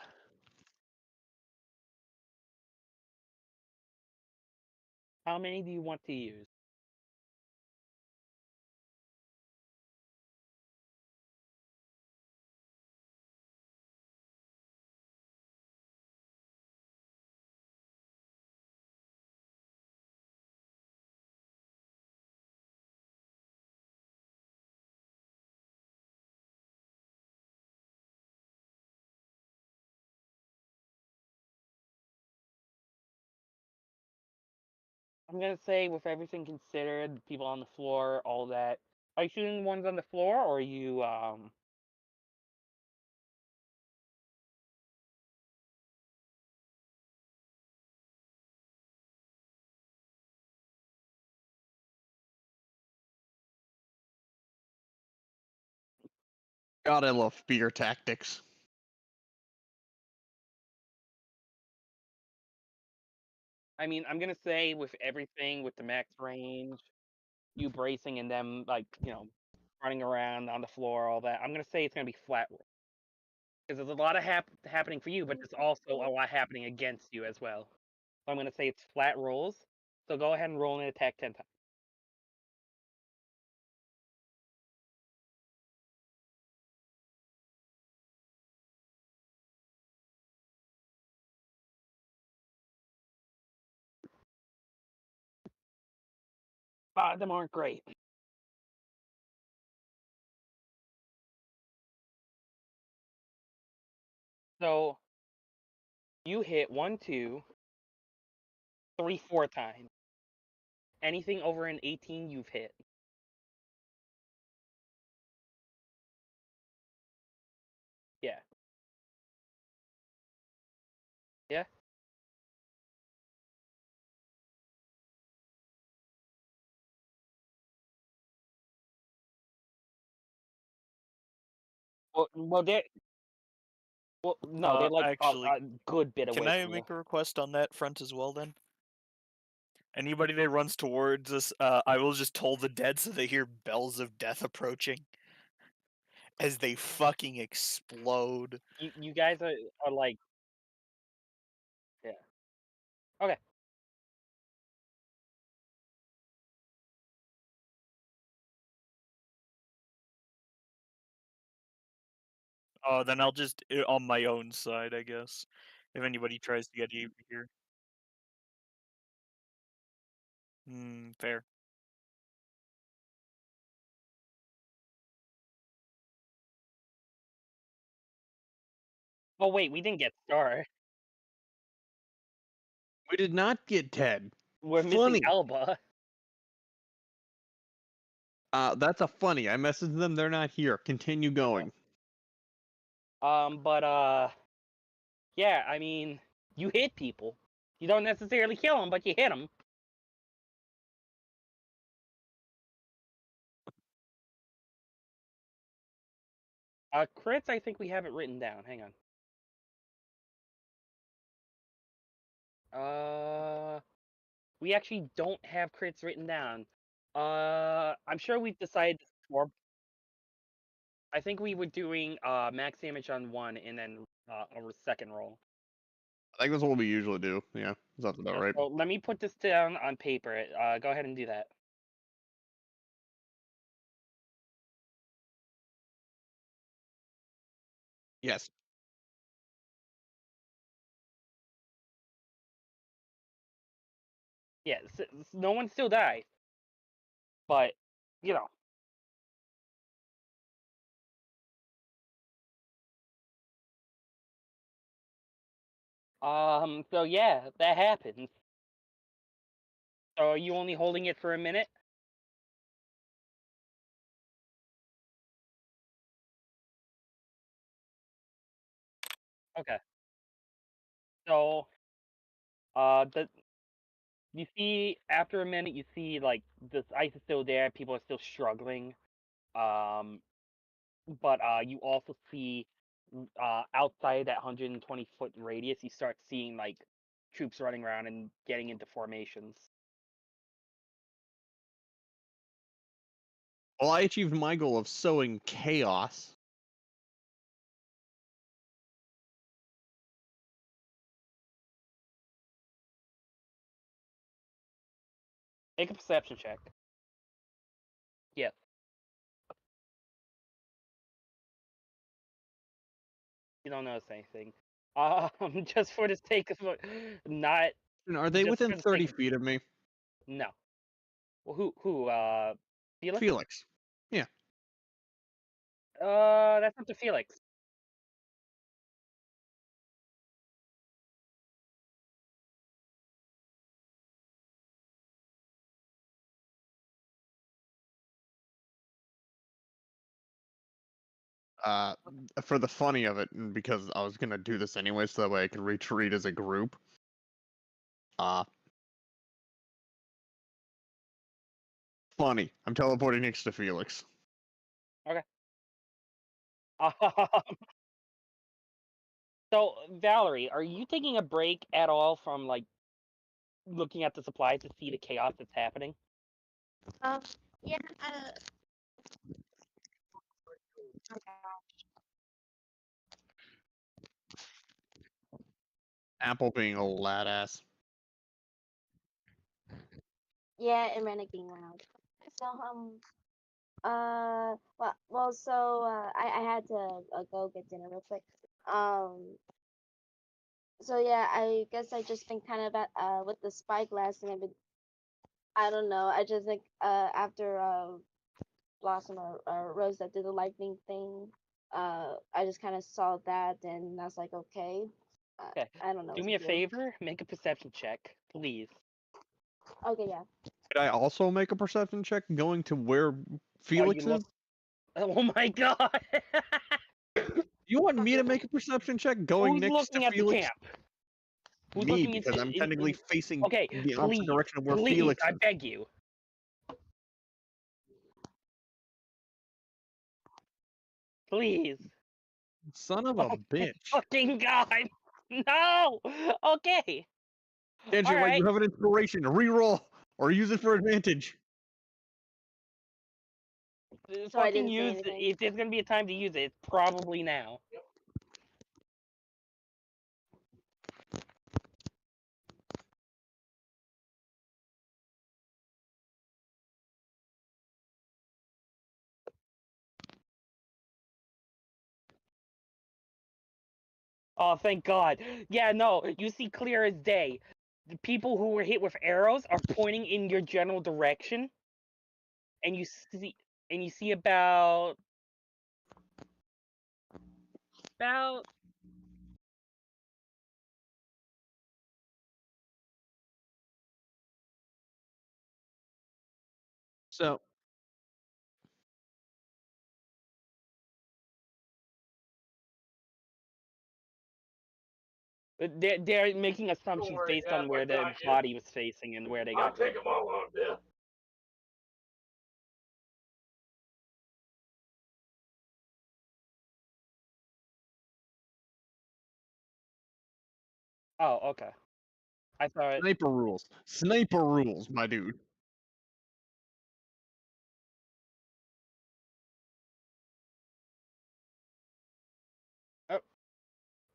How many do you want to use? I'm gonna say, with everything considered, people on the floor, all that. Are you shooting ones on the floor, or are you God, I love spear tactics. I mean, I'm gonna say with everything, with the max range, you bracing, and them like running around on the floor, all that. I'm gonna say it's gonna be flat roll because there's a lot of happening for you, but there's also a lot happening against you as well. So I'm gonna say it's flat rolls. So go ahead and roll an attack 10 times. Them aren't great. So you hit 1, 2, 3, 4 times. Anything over an 18, you've hit. Yeah. Yeah. Well, they no, they're like Actually, a good bit can away I from you. make a request on that front as well then? Anybody that runs towards us, I will just toll the dead so they hear bells of death approaching as they fucking explode. You guys are like, yeah. Okay. Oh, then I'll just on my own side, I guess. If anybody tries to get over here. Fair. Oh wait, we didn't get Star. We did not get Ted. We're missing Funny. Alba. That's a funny. I messaged them. They're not here. Continue going. But yeah. I mean, you hit people. You don't necessarily kill them, but you hit them. Crits. I think we have it written down. Hang on. We actually don't have crits written down. I'm sure we've decided this before. I think we were doing max damage on 1 and then a second roll. I think that's what we usually do. Yeah, that's about right. So let me put this down on paper. Go ahead and do that. Yes. Yeah, no one still died, but you know. So yeah, that happens. So are you only holding it for a minute? Okay. So, you see after a minute, you see like this ice is still there. People are still struggling. Um, but you also see outside that 120-foot radius, you start seeing like troops running around and getting into formations. Well, I achieved my goal of sowing chaos. Make a perception check. Yes. You don't notice anything. Just for the sake of not. And are they Just within for the 30 sake of- feet of me? No. Well, who? Felix? Felix. Yeah. That's up to Felix. Uh, for the funny of it, and because I was gonna do this anyway, so that way I can retreat as a group. Funny. I'm teleporting next to Felix. Okay. So Valerie, are you taking a break at all from like looking at the supplies to see the chaos that's happening? Yeah. Apple being a lad ass. Yeah, and Renegade Loud. So I had to go get dinner real quick. So yeah, I guess I just been kind of at with the spyglass, and I don't know, I just like after Blossom or Rose that did the lightning thing, I just kind of saw that, and I was like, okay, Okay. I don't know. Do what me to a favor, make a perception check, please. Okay, yeah. Could I also make a perception check going to where Felix look- is? Oh my god! You want me to make a perception check going Who's next looking to at the Felix? camp? Who's Me, looking because into I'm technically facing Okay, the opposite please, direction of where please, Felix I is. beg you. Please. Son of a Oh bitch. Fucking god! No! Okay. Andrew, right, you Alright. have an inspiration. Reroll or use it for advantage. So I Fucking didn't say use anything. if there's gonna be a time to use it, it's probably now. Oh, thank God. Yeah, no, you see clear as day. The people who were hit with arrows are pointing in your general direction, and you see about So they're making assumptions worry, based Dad, on where I the got you. body was facing and where they got take them all on, Dad. Oh, okay. I thought sniper rules. Sniper rules, my dude.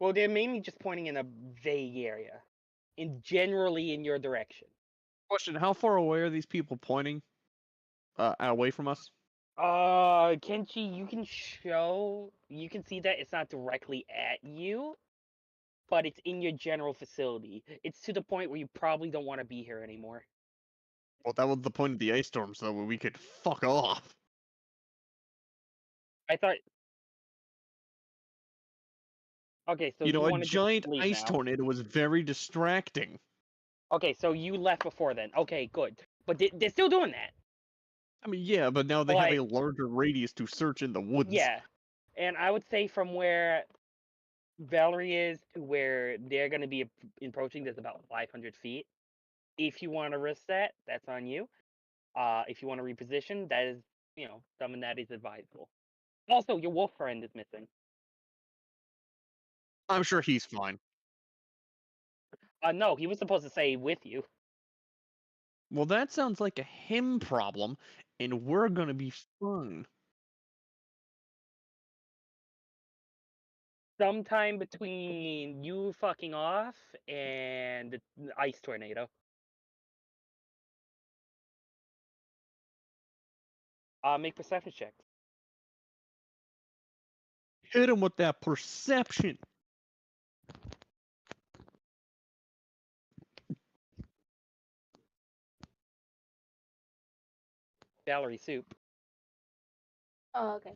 well, they're mainly just pointing in a vague area, generally in your direction. Question, how far away are these people pointing? Away from us? Kenshi, you can see that it's not directly at you, but it's in your general facility. It's to the point where you probably don't want to be here anymore. Well, that was the point of the ice storm, so we could fuck off. I thought. Okay, so You know, a want to giant just leave ice now. tornado was very distracting. Okay, so you left before then. Okay, good. But they're still doing that. I mean, yeah, but now they have Like- a larger radius to search in the woods. Yeah, and I would say from where Valerie is to where they're going to be approaching, there's about 500 feet. If you want to risk that, that's on you. If you want to reposition, that is, something that is advisable. Also, your wolf friend is missing. I'm sure he's fine. No, he was supposed to stay with you. Well, that sounds like a him problem, and we're gonna be fine. Sometime between you fucking off and the ice tornado. Make perception checks. Hit him with that perception. Valerie Soup. Oh, okay.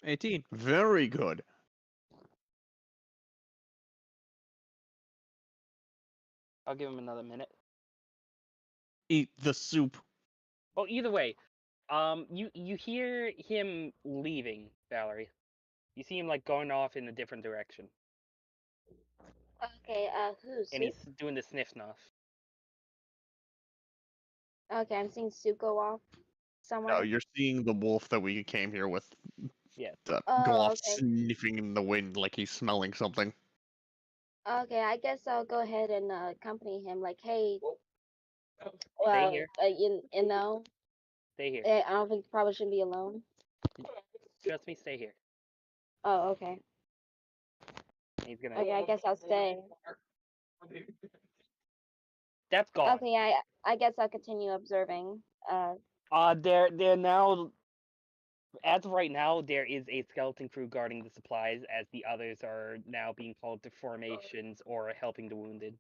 18. Very good. I'll give him another minute. Eat the soup. Well, either way, you hear him leaving, Valerie. You see him like going off in a different direction, Okay, who's and he's doing the sniff snuff. Okay, I'm seeing Soup go off somewhere. No, you're seeing the wolf that we came here with. Yeah. Go Oh, off okay. sniffing in the wind like he's smelling something. Okay, I guess I'll go ahead and accompany him. Like, hey, Stay well, here. you know, Stay here. I don't think you probably shouldn't be alone. Trust me, stay here. Oh, okay. He's gonna. Okay, I guess I'll stay. That's gone. Okay, I guess I'll continue observing. They're now. As of right now, there is a skeleton crew guarding the supplies, as the others are now being called to formations or helping the wounded.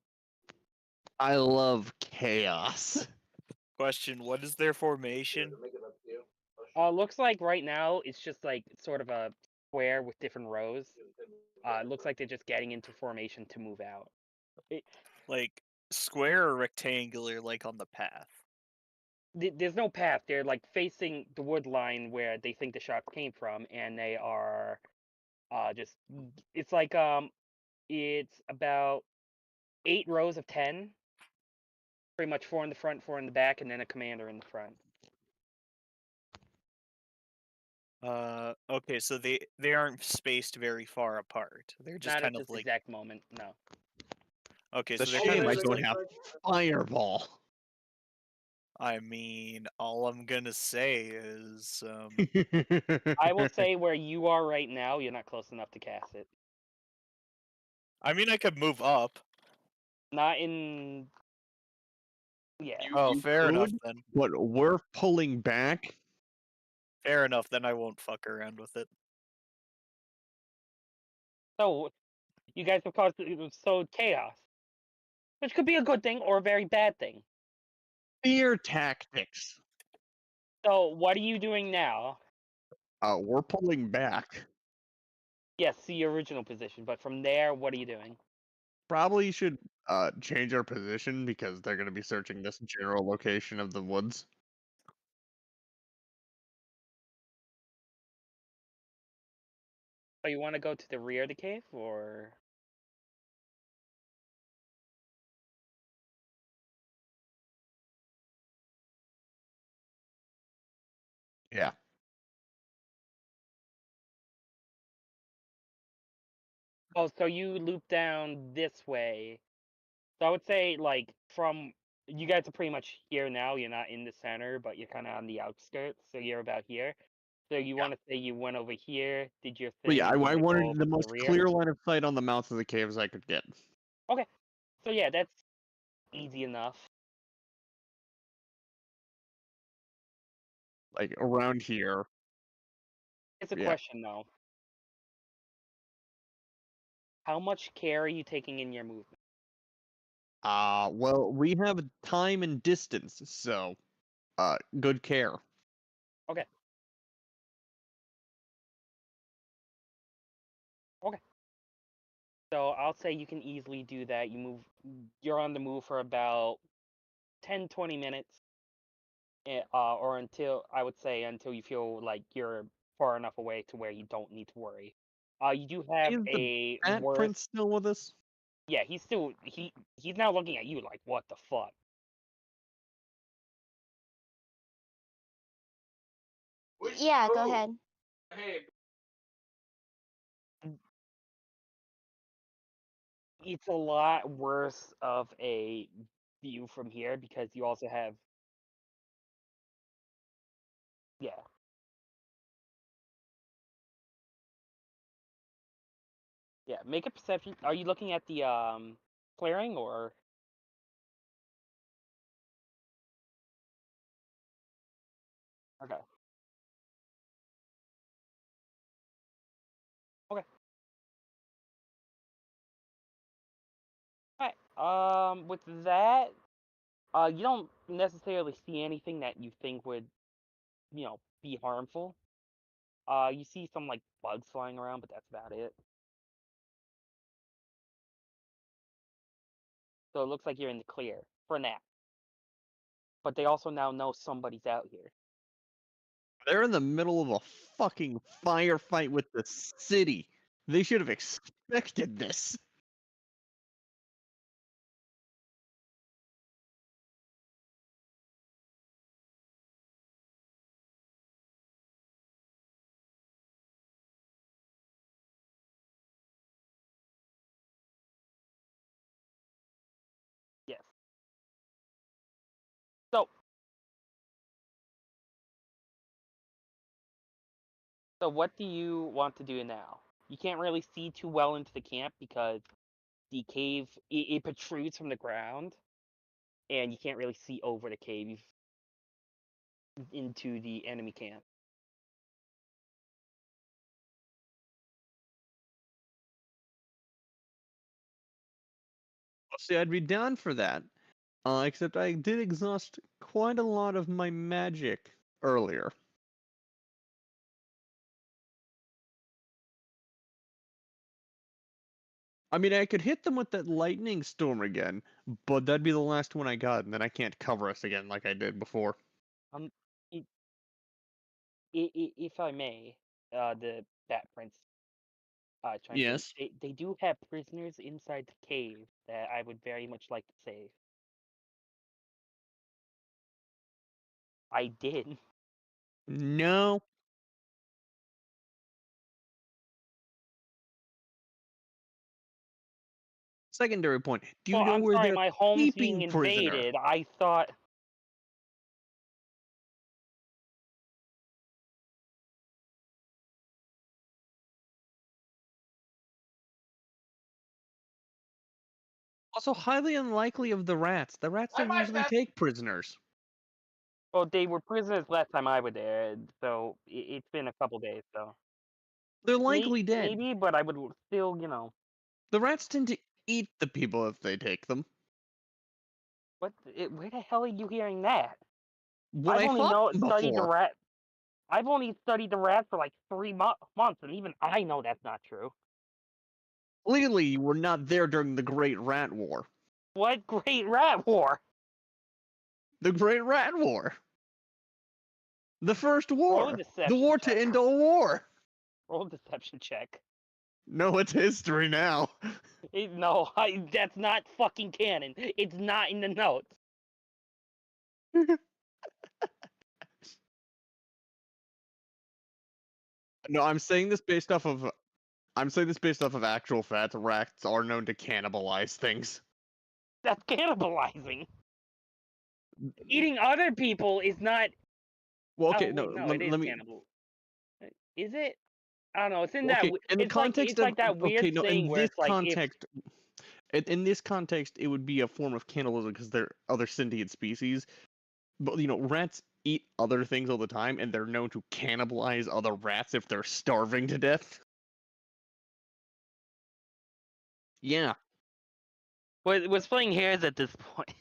I love chaos. Question: what is their formation? Looks like right now it's just like sort of a square with different rows. It looks like they're just getting into formation to move out. Like square or rectangular, like on the path? There's no path. They're like facing the wood line where they think the shots came from, and they are just. It's like it's about 8 rows of 10. Pretty much 4 in the front, 4 in the back, and then a commander in the front. Okay, so they aren't spaced very far apart. They're just Not at kind of this like exact moment, no. okay, It's a so they're kind shame of I just don't like, have fireball. I mean, all I'm gonna say is I will say where you are right now, you're not close enough to cast it. I mean I could move up. Not in. Yeah. Oh, You fair enough could, then. but we're pulling back. Fair enough, then I won't fuck around with it. So, you guys have caused so chaos. Which could be a good thing or a very bad thing. Fear tactics. So, what are you doing now? We're pulling back. Yes, see your original position, but from there, what are you doing? Probably should change our position because they're going to be searching this general location of the woods. Oh, you want to go to the rear of the cave, or? Yeah. Oh, so you loop down this way. So I would say, like, from you guys are pretty much here now. You're not in the center, but you're kind of on the outskirts. So you're about here. So you want to say you went over here, did your But thing, yeah, and you I want to go wanted over the to the most rear. clear line of sight on the mouths of the caves I could get. Okay. So yeah, that's easy enough. Like around here. It's a Yeah. question though. How much care are you taking in your movement? Well, we have time and distance, so good care. Okay. Okay. So I'll say you can easily do that. You're on the move for about 10, 20 minutes. Or until, I would say, until you feel like you're far enough away to where you don't need to worry. You do have Is the a Bat worse. Prince still with us? Yeah, he's now looking at you like, what the fuck? Yeah, go ahead. Hey, It's a lot worse of a view from here because you also have, yeah. Yeah, make a perception. Are you looking at the clearing or? Okay. Okay. Alright. With that, you don't necessarily see anything that you think would, be harmful. You see some like bugs flying around, but that's about it. So it looks like you're in the clear for now. But they also now know somebody's out here. They're in the middle of a fucking firefight with the city. They should have expected this. So what do you want to do now? You can't really see too well into the camp because the cave it protrudes from the ground, and you can't really see over the cave into the enemy camp. See, I'd be down for that. Except I did exhaust quite a lot of my magic earlier. I mean, I could hit them with that lightning storm again, but that'd be the last one I got, and then I can't cover us again like I did before. I- if I may, the Bat Prince chimed in. Yes. They do have prisoners inside the cave that I would very much like to save. I did. No. Secondary point. Do you Well, know I'm where sorry, they're my home's keeping being prisoner? invaded. I thought. Also, highly unlikely of the rats. The rats don't usually take prisoners. Well, they were prisoners last time I was there, so it's been a couple days. So They're likely dead. maybe, but I would still, The rats tend to eat the people if they take them. Where the hell are you hearing that? When I've I only fought them studied the before. rat. I've only studied the rats for like 3 months, and even I know that's not true. Clearly, you were not there during the Great Rat War. What Great Rat War? The Great Rat War. The first Roll war. a The deception war to check. end all war. Roll a deception check. No, it's history now. No, that's not fucking canon. It's not in the notes. No, I'm saying this based off of actual facts. Rats are known to cannibalize things. That's cannibalizing. Eating other people is not. Well, okay, Oh, no, wait, no, let, it is let me. cannibal. Is it? I don't know. It's in Okay, that. in the It's context like that of weird okay, no, thing in where this it's like context, in this context, it would be a form of cannibalism because they're other sentient species. But rats eat other things all the time, and they're known to cannibalize other rats if they're starving to death. Yeah, what's playing hairs at this point.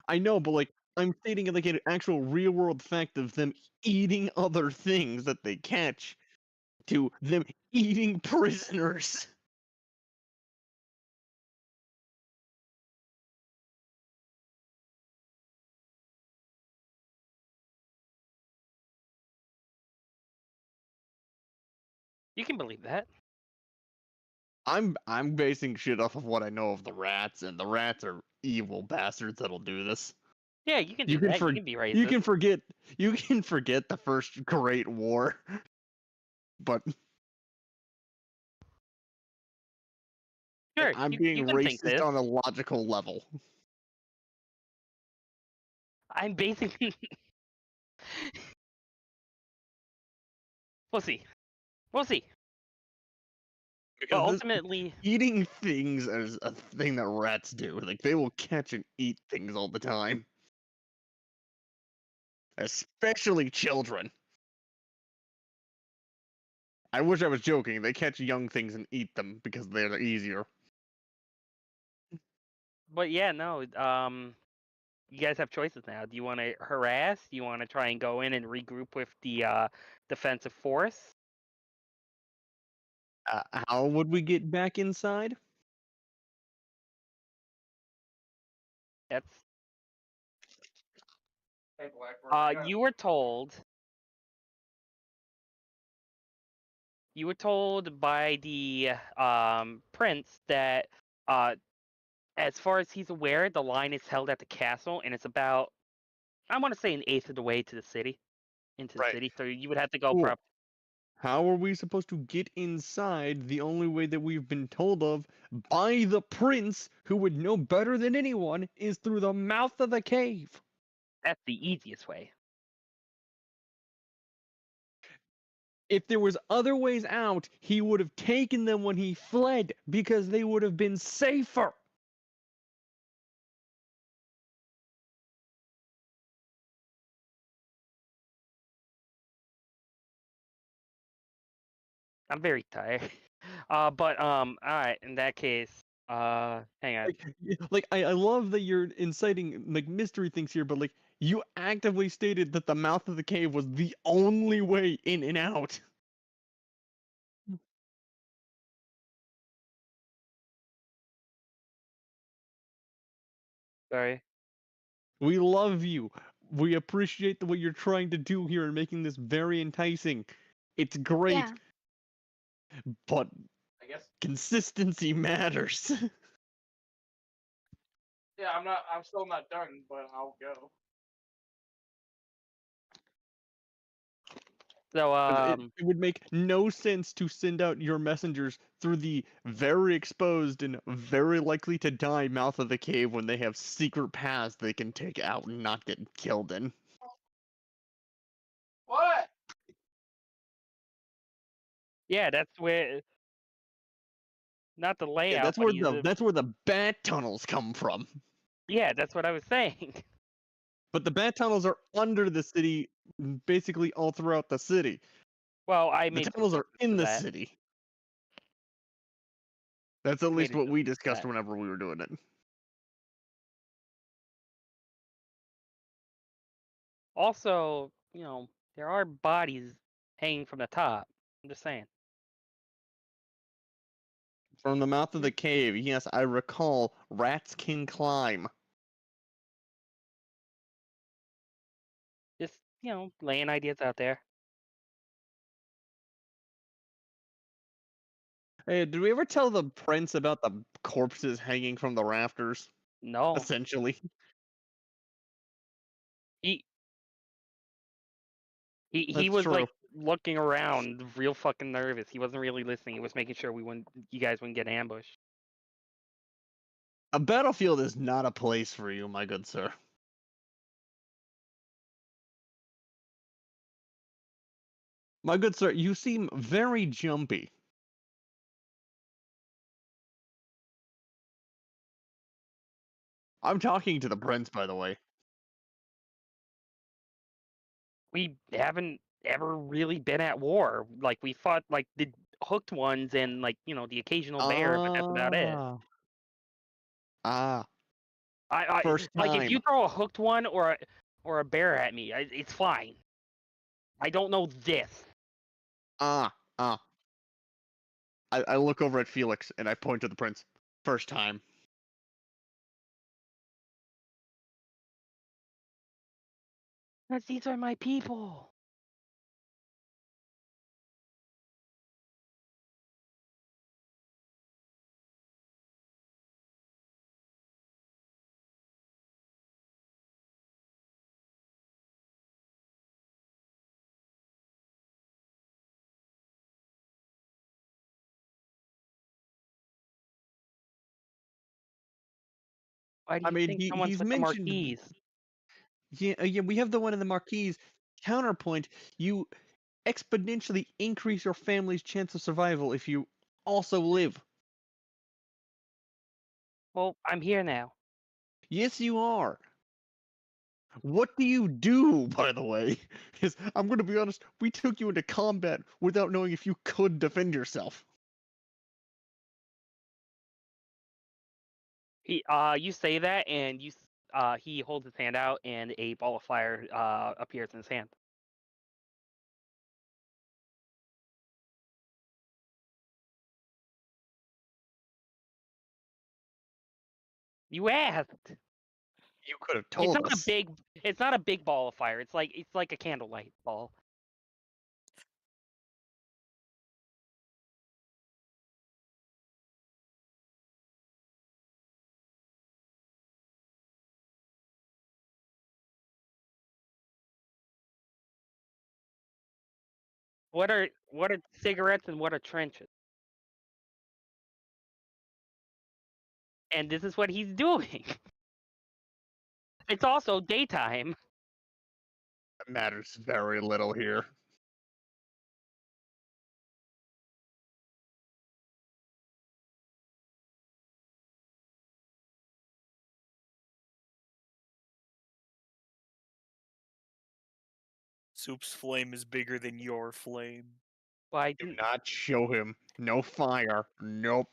I know, but I'm stating like an actual real world fact of them eating other things that they catch to them eating prisoners. You can believe that. I'm basing shit off of what I know of the rats, and the rats are evil bastards that'll do this. Yeah, you can do You can that. You can be racist. you can forget the first Great War. But Sure, I'm you being can think racist this. on a logical level. I'm basically. We'll see. We'll see. But Because ultimately, eating things is a thing that rats do. Like, they will catch and eat things all the time. Especially children. I wish I was joking. They catch young things and eat them because they're easier. but yeah, no. You guys have choices now. Do you want to harass? Do you want to try and go in and regroup with the defensive force? How would we get back inside? That's. Hey, Blackbird. You were told. You were told by the prince that as far as he's aware, the line is held at the castle, and it's about, I want to say, an eighth of the way to the city, into the Right. city. So you would have to go Cool. prep. How are we supposed to get inside the only way that we've been told of by the prince, who would know better than anyone, is through the mouth of the cave? That's the easiest way. If there was other ways out, he would have taken them when he fled because they would have been safer. I'm very tired. But all right. In that case, hang on. I love that you're inciting like mystery things here, but like you actively stated that the mouth of the cave was the only way in and out. Sorry. We love you. We appreciate what you're trying to do here and making this very enticing. It's great, Yeah. but I guess. consistency matters. Yeah, I'm still not done, but I'll go. So 'Cause it would make no sense to send out your messengers through the very exposed and very likely to die mouth of the cave when they have secret paths they can take out and not get killed in. What? yeah, that's where. Not the Yeah, layout, that's but where he's that's where the bat tunnels come from. yeah, that's what I was saying. But the bat tunnels are under the city, basically all throughout the city. Well, I The made tunnels are reference to in the that. city. That's at Made least what we reference to discussed that. whenever we were doing it. Also, there are bodies hanging from the top. I'm just saying. From the mouth of the cave, yes, I recall, rats can climb. Just, laying ideas out there. Hey, did we ever tell the prince about the corpses hanging from the rafters? No. Essentially. He he That's was like true. looking around, real fucking nervous. He wasn't really listening. He was making sure you guys wouldn't get ambushed. A battlefield is not a place for you, my good sir. My good sir, you seem very jumpy. I'm talking to the prince, by the way. We haven't ever really been at war. Like we fought like the hooked ones and like the occasional bear, but that's about it. Ah, I first like if you time. throw a hooked one or a bear at me, it's fine. I don't know this. Ah, ah. I look over at Felix and I point to the prince. First time. Because these are my people. Why do I you mean, think someone's he's with the mentioned. marquees? Yeah, we have the one in the Marquise. Counterpoint, you exponentially increase your family's chance of survival if you also live. Well, I'm here now. Yes, you are. What do you do, by the way? Is I'm going to be honest, we took you into combat without knowing if you could defend yourself. You say that, and he holds his hand out, and a ball of fire appears in his hand. You asked. You could have It's told not a us. big. It's not a big ball of fire. It's like a candlelight ball. What are cigarettes and what are trenches? And this is what he's doing. It's also daytime. It matters very little here. Soup's flame is bigger than your flame. Well, I Do didn't. not show him. No fire. Nope.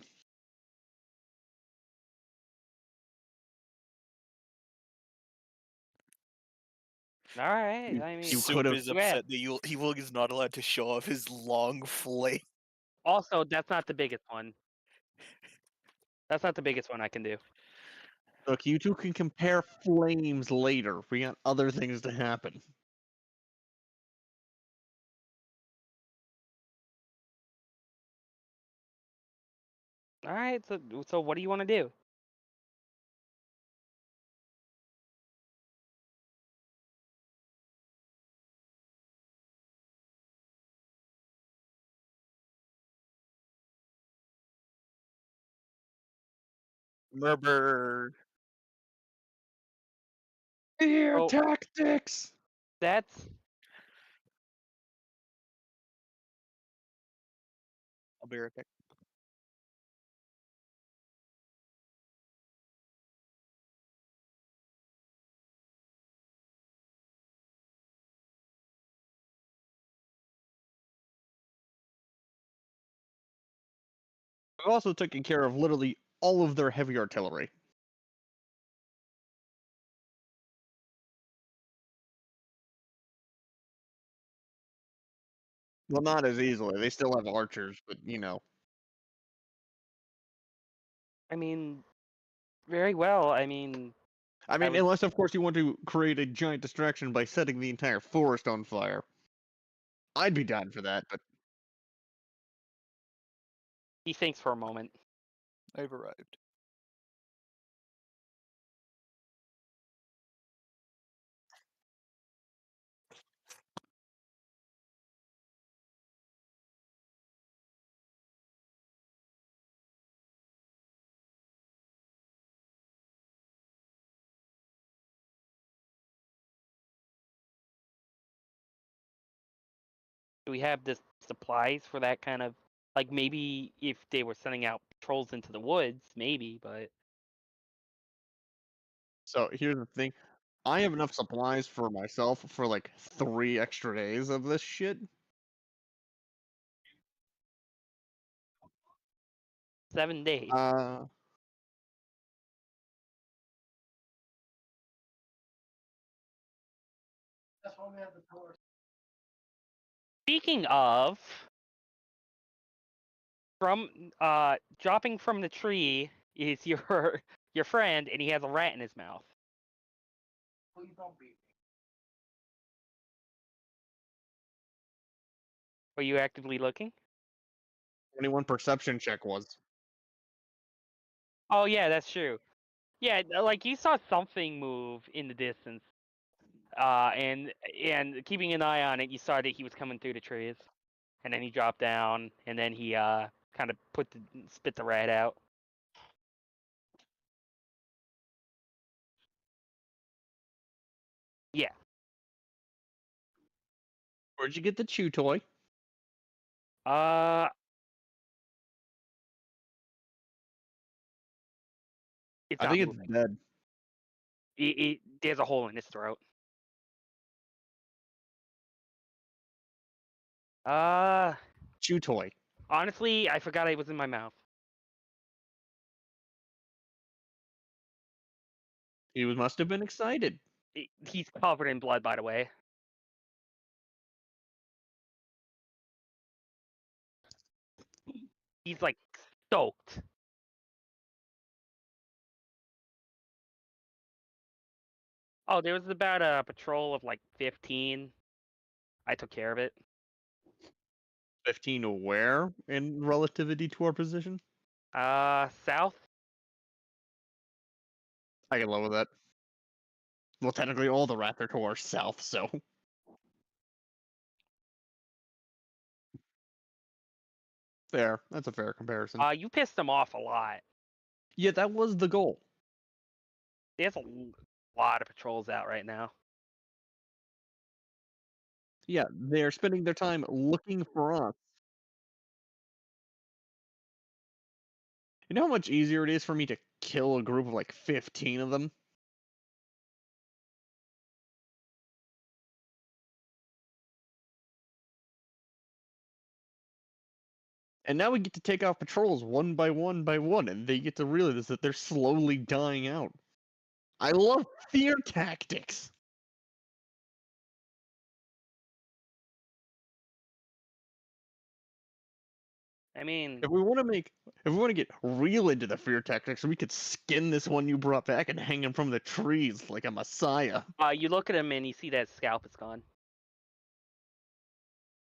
All right. I mean, You Soup could've- is you asked. upset that he is not allowed to show off his long flame. Also, that's not the biggest one. That's not the biggest one I can do. Look, you two can compare flames later. We got other things to happen. All right. So what do you want to do? Murder. Fear Oh. tactics! That's I'll be right back. We've also taken care of literally all of their heavy artillery. Well, not as easily. They still have archers, but you know. I mean, very well. I mean, I mean, would- unless of course you want to create a giant distraction by setting the entire forest on fire. I'd be down for that, but he thinks for a moment. I've arrived. Do we have the supplies for that kind of, like, maybe if they were sending out patrols into the woods, maybe, but so here's the thing. I have enough supplies for myself for like 3 extra days of this shit. 7 days. That's why we have the pillars. Speaking of, from dropping from the tree is your friend, and he has a rat in his mouth. Please don't beat me. Were you actively looking? 21 perception check was. Oh yeah, that's true. Yeah, like you saw something move in the distance, and keeping an eye on it, you saw that he was coming through the trees, and then he dropped down, and then he kind of spit the rat out. Yeah, Where'd you get the chew toy? it's I not think it's moving. dead. There's a hole in his throat. Chew toy. Honestly, I forgot it was in my mouth. Must have been excited. He's covered in blood, by the way. He's like stoked. Oh, there was about a patrol of like 15. I took care of it. 15 where in relativity to our position? South. I can live with that. Well, technically all the rats are to our south, so. Fair. That's a fair comparison. You pissed them off a lot. Yeah, that was the goal. There's a lot of patrols out right now. Yeah, they're spending their time looking for us. You know how much easier it is for me to kill a group of like 15 of them? And now we get to take out patrols one by one, and they get to realize that they're slowly dying out. I love fear tactics. I mean, If we want to get real into the fear tactics, we could skin this one you brought back and hang him from the trees like a messiah. you look at him and you see that his scalp is gone.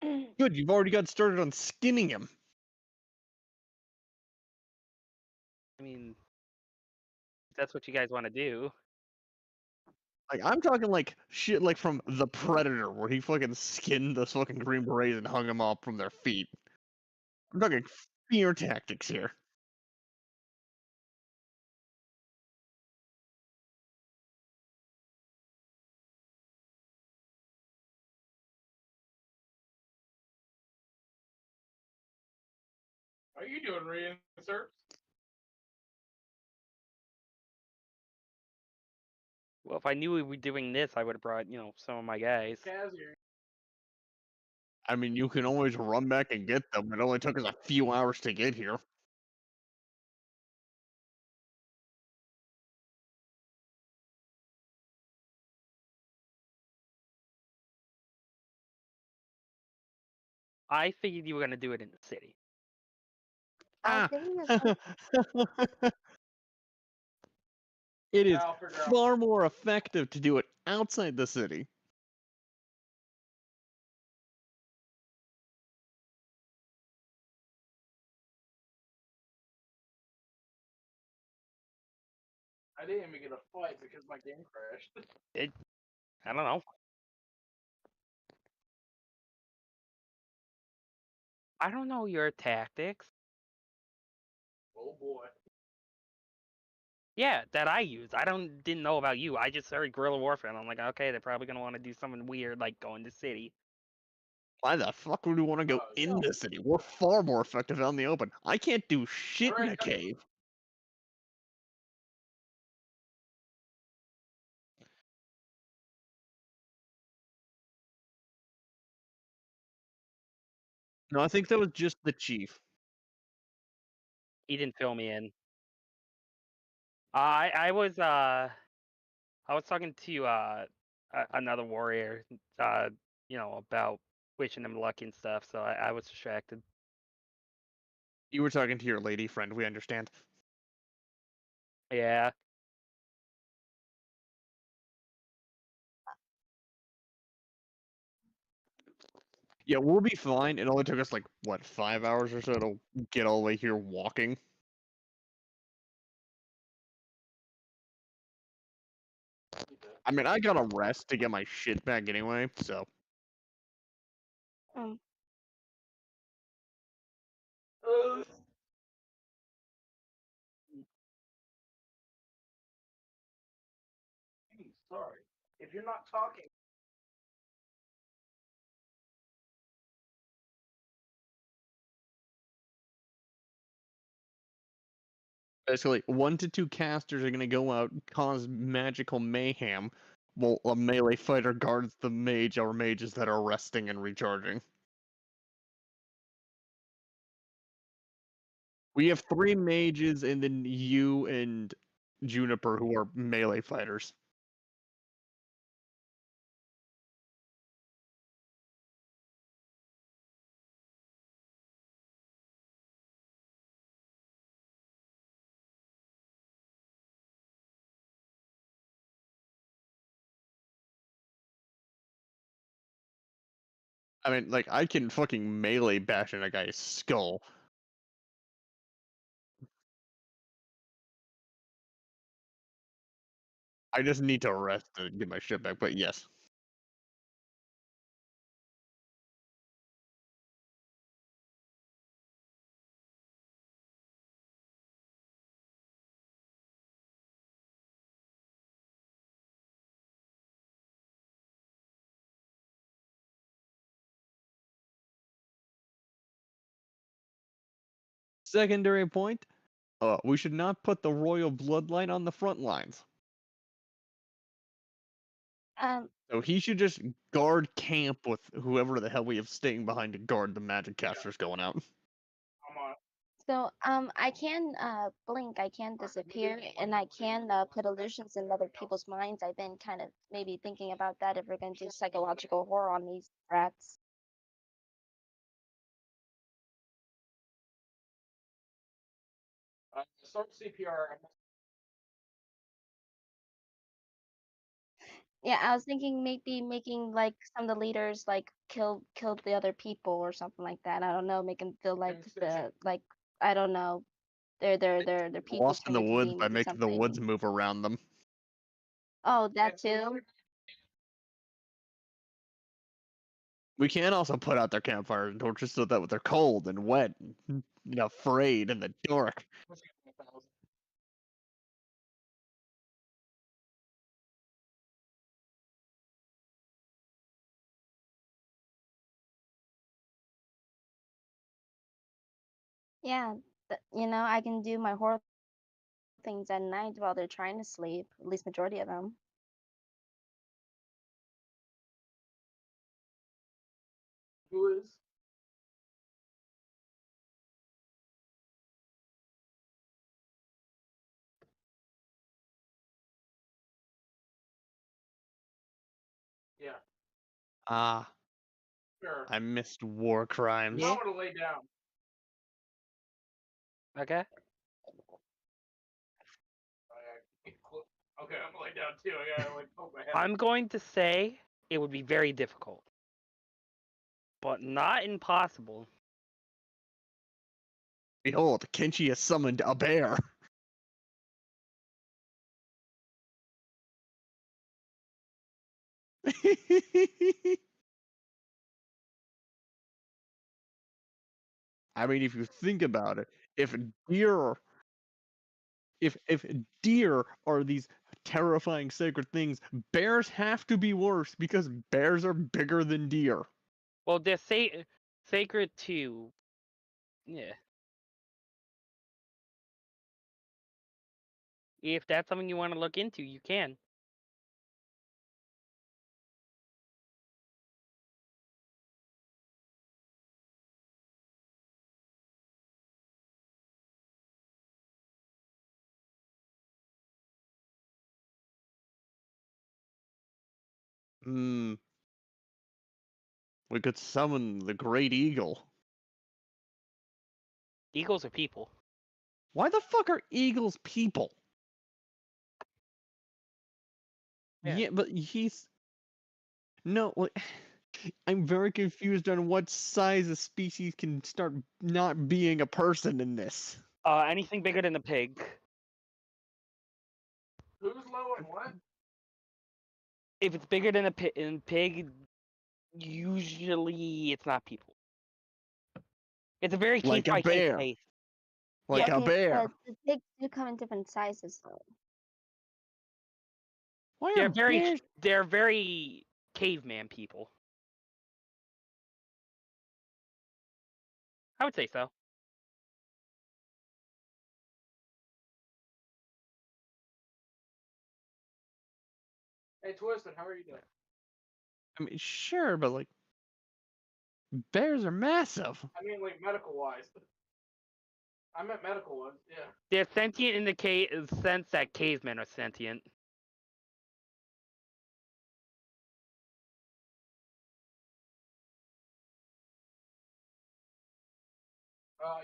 Good, you've already got started on skinning him. I mean, if that's what you guys want to do. Like, I'm talking like shit like from The Predator, where he fucking skinned those fucking Green Berets and hung them up from their feet. I'm talking fear tactics here. How you doing, reinserts? Well, if I knew we were doing this, I would have brought, some of my guys. Kaz here. I mean, you can always run back and get them. It only took us a few hours to get here. I figured you were gonna do it in the city. I Ah. think that's It is I'll figure out. far more effective to do it outside the city. I didn't even get a fight because my game crashed. I don't know. I don't know your tactics. Oh boy. Yeah, that I use. Didn't know about you. I just heard guerrilla warfare, and I'm like, okay, they're probably gonna want to do something weird, like go in the city. Why the fuck would we want to go in the city? We're far more effective out in the open. I can't do shit in a Alright, guys. cave. No, I think that was just the chief. He didn't fill me in. I was talking to another warrior, about wishing him luck and stuff. So I was distracted. You were talking to your lady friend, we understand. Yeah. Yeah, we'll be fine. It only took us like, what, 5 hours or so to get all the way here walking? I mean, I got a rest to get my shit back anyway, so. Sorry. If you're not talking. Basically, 1 to 2 casters are gonna go out, cause magical mayhem, while a melee fighter guards the mage or mages that are resting and recharging. We have 3 mages, and then you and Juniper, who are melee fighters. I mean, like, I can fucking melee bash in a guy's skull. I just need to rest to get my shit back, but yes. Secondary point, we should not put the royal bloodline on the front lines. So he should just guard camp with whoever the hell we have staying behind to guard the magic casters going out. So I can blink, I can disappear, and I can put illusions in other people's minds. I've been kind of maybe thinking about that if we're gonna do psychological horror on these rats. Start CPR. Yeah, I was thinking maybe making like some of the leaders like kill the other people or something like that. I don't know, make them feel like the like I don't know, their people Lost in turn the into woods by demons or making the woods something. move around them. Oh, that too. We can also put out their campfires and torches so that they're cold and wet and afraid in the dark. Yeah, you know, I can do my horror things at night while they're trying to sleep. At least majority of them. Who is? Yeah, Ah, sure. I missed war crimes. You might want to lay down. Okay. Okay, I'm gonna lay down too. I gotta like poke my head. I'm going to say it would be very difficult, but not impossible. Behold, Kenshi has summoned a bear. I mean, if you think about it, if deer if deer are these terrifying sacred things, bears have to be worse because bears are bigger than deer. Well, they're sacred too. Yeah. If that's something you want to look into, you can. Hmm. We could summon the great eagle. Eagles are people. Why the fuck are eagles people? Yeah. Yeah, but he's no. I'm very confused on what size a species can start not being a person in this. Anything bigger than a pig. Who's low and what? If it's bigger than a pig, usually it's not people. It's a very case Like a by case bear. case. Like Yeah. a bear. But the pigs do come in different sizes though. Why They're are very bears? they're very caveman people. I would say so. Hey, Twisted, how are you doing? I mean, sure, but like, bears are massive. I mean, like medical wise. I meant medical ones. Yeah. They're sentient in the sense that cavemen are sentient.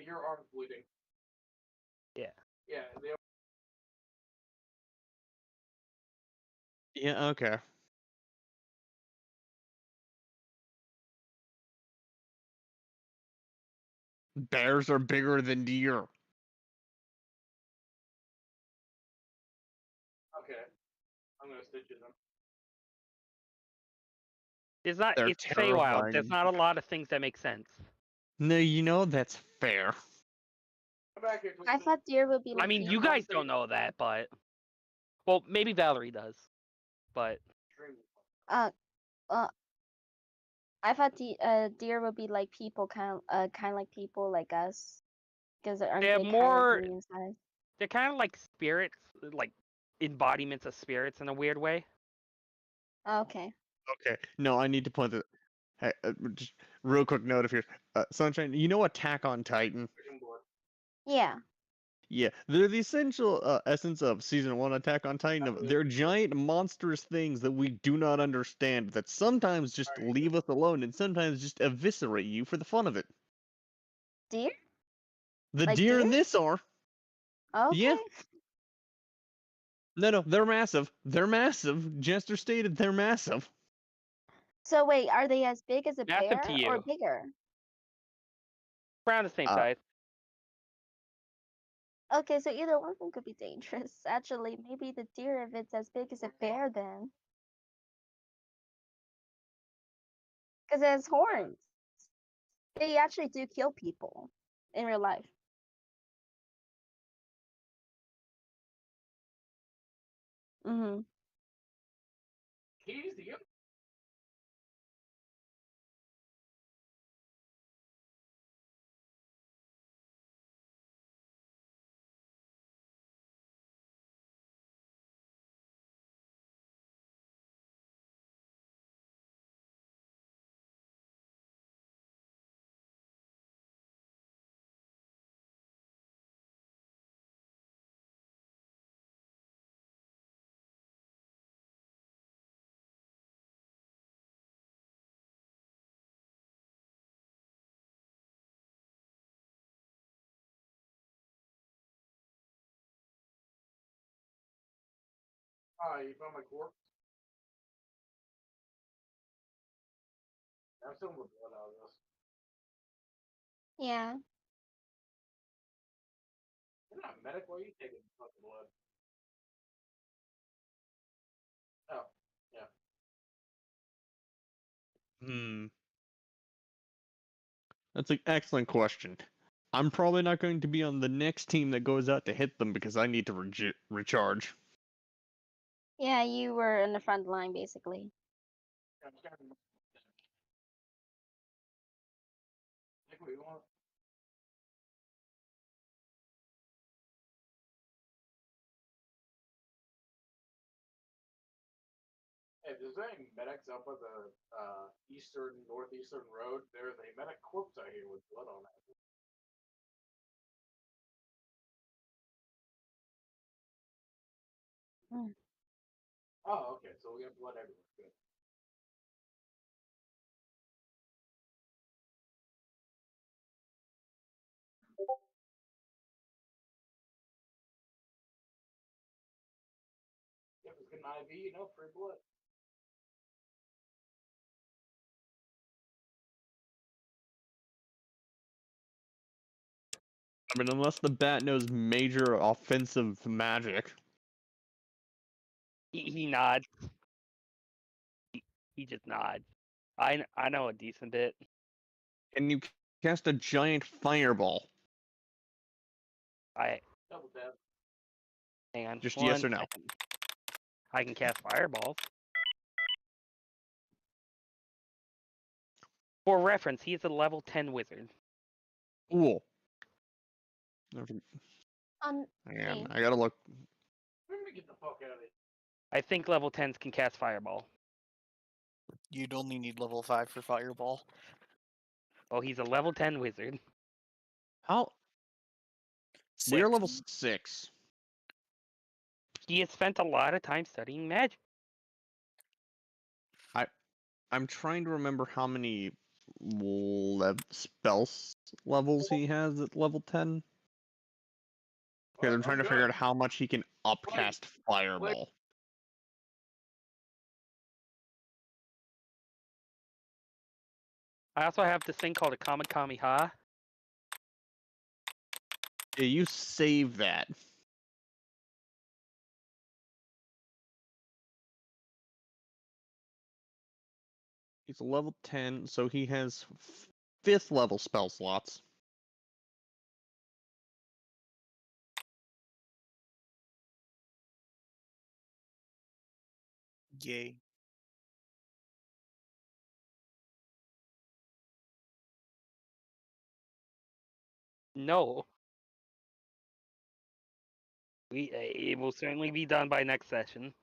Your arm's bleeding. Yeah. Yeah. Yeah, okay. Bears are bigger than deer. Okay. I'm gonna stitch in them. There's not. They're It's Feywild. There's terrifying. not a lot of things that make sense. No, you know that's fair. Come back here, Twisted. I thought deer would be I like mean, you people. guys don't know that, but well, maybe Valerie does, but Uh, I thought the deer would be like people, kind of like people like us, because aren't they're they kind more. of medium sized? They're kind of like spirits, like embodiments of spirits in a weird way. Oh, okay. Okay. No, I need to point that. Hey, just real quick note of yours. Sunshine, you know Attack on Titan? Freaking blood. Yeah. Yeah, they're the essential essence of season 1 Attack on Titan. They're giant monstrous things that we do not understand that sometimes just leave us alone and sometimes just eviscerate you for the fun of it. Deer? The Like deer in deer? this are. Okay. Yeah. No, they're massive. They're massive. Jester stated they're massive. So wait, are they as big as a Massive to bear or you. bigger? Around the same Uh, size. Okay, so either one of them could be dangerous. Actually, maybe the deer if it's as big as a bear then. Because it has horns. They actually do kill people in real life. Mm-hmm. Keys to you. You found my corpse? I'm still with blood out of this. Yeah. You're not a medic, why are you taking fucking blood? Oh, yeah. That's an excellent question. I'm probably not going to be on the next team that goes out to hit them because I need to recharge. Yeah, you were in the front line basically. I'm just gonna take what you want. Hey, if there's any medics up at the northeastern road, there's a medic corpse out here with blood on it. Mm. Oh, okay, so we have blood everywhere. Good. If it's an IV, free blood. I mean, unless the bat knows major offensive magic. He nods. He just nods. I know a decent bit. Can you cast a giant fireball? Double tap. Hang on. Just One yes or no? second. I can cast fireballs. For reference, he is a level 10 wizard. Cool. On Hang on, me. I gotta look. Let me get the fuck out of it. I think level 10s can cast fireball. You'd only need level 5 for Fireball. Oh, he's a level 10 wizard. How? 6. We're level 6. He has spent a lot of time studying magic. I'm trying to remember how many spell levels he has at level 10. Because I'm trying to figure out how much he can upcast fireball. I also have this thing called a Kamehameha. Yeah, you save that. He's level 10, so he has 5th level spell slots. Yay. No. It will certainly be done by next session.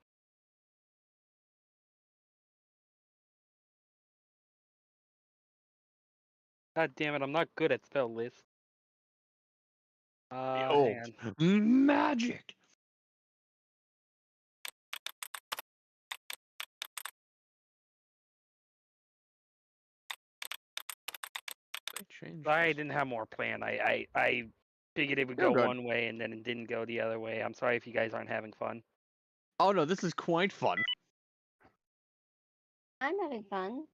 God damn it, I'm not good at spell lists. Hang on. Magic. They changed Sorry, I this. didn't have more planned. I figured it would You're go good. one way and then it didn't go the other way. I'm sorry if you guys aren't having fun. Oh no, this is quite fun. I'm having fun.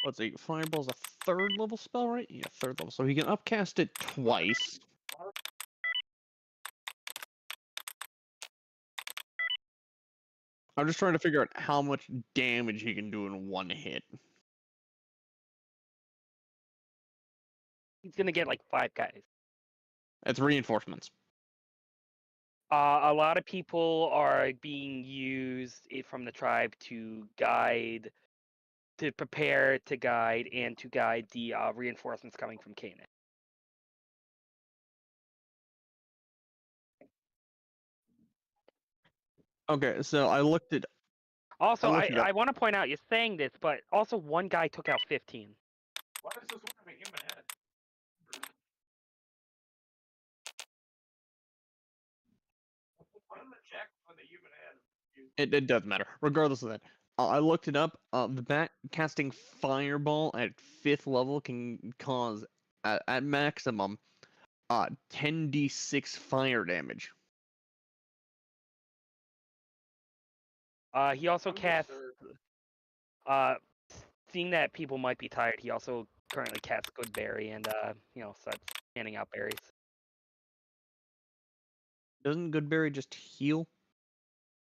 Let's see, Fireball's a 3rd level spell, right? Yeah, 3rd level. So he can upcast it twice. I'm just trying to figure out how much damage he can do in one hit. He's gonna get like 5 guys. It's reinforcements. A lot of people are being used from the tribe to guide, to prepare, to guide, and to guide the reinforcements coming from Canaan. Okay, so I looked at. Also, looked it up. I want to point out, you're saying this, but also one guy took out 15. Why does this one have a human head? What in the check for the human head? It doesn't matter. Regardless of that, I looked it up. The bat casting Fireball at 5th level can cause, at maximum, 10d6 fire damage. He also I'm casts. disturbed. Seeing that people might be tired, he also currently casts Good Berry and starts handing out berries. Doesn't Goodberry just heal?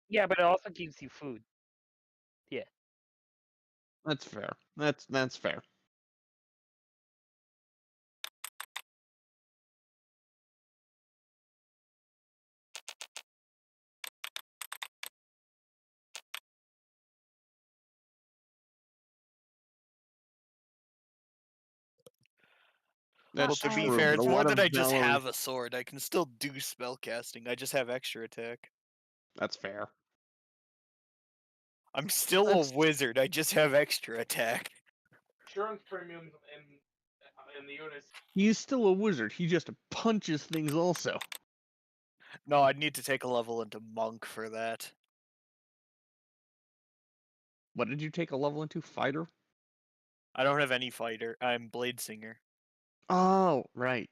Yeah, but it also gives you food. That's fair. That's fair. Well, That's to be true, fair, but it's a more lot that of I just Valerie. have a sword. I can still do spell casting. I just have extra attack. That's fair. I'm still a wizard. I just have extra attack. Insurance premiums in the units. He's still a wizard. He just punches things also. No, I'd need to take a level into monk for that. What did you take a level into? Fighter? I don't have any fighter. I'm blade singer. Oh, right.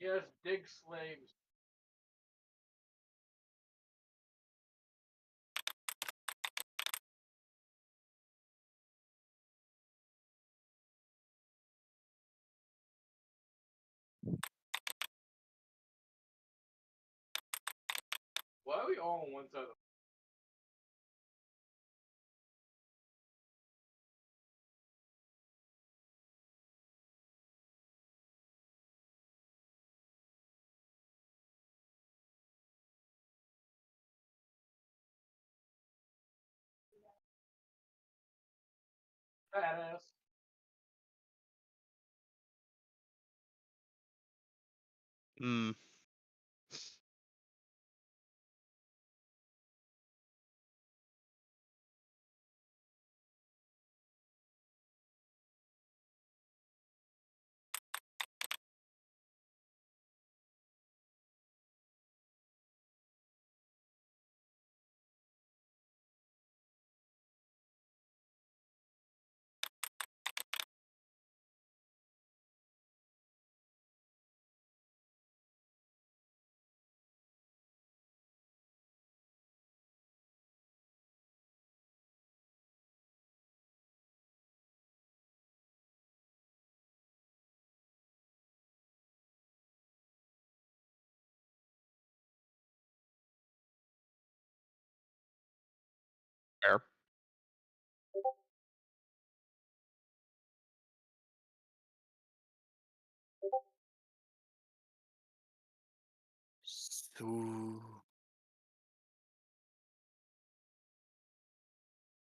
Yes, dig slaves. Why are we all on one side of the badass? Hmm. Fair. Ooh.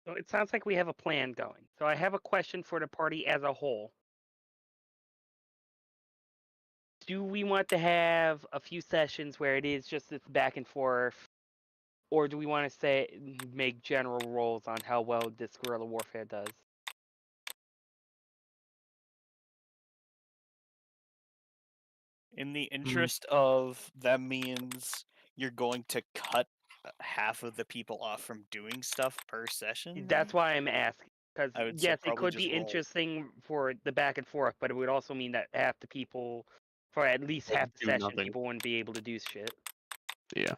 So it sounds like we have a plan going. So I have a question for the party as a whole. Do we want to have a few sessions where it is just this back and forth, or do we want to make general roles on how well this guerrilla warfare does? In the interest of that means you're going to cut half of the people off from doing stuff per session. That's why I'm asking. Because I would say yes, it probably could just be roll. interesting for the back and forth, but it would also mean that half the people, for at least Would half the do session, nothing. people wouldn't be able to do shit. Yeah.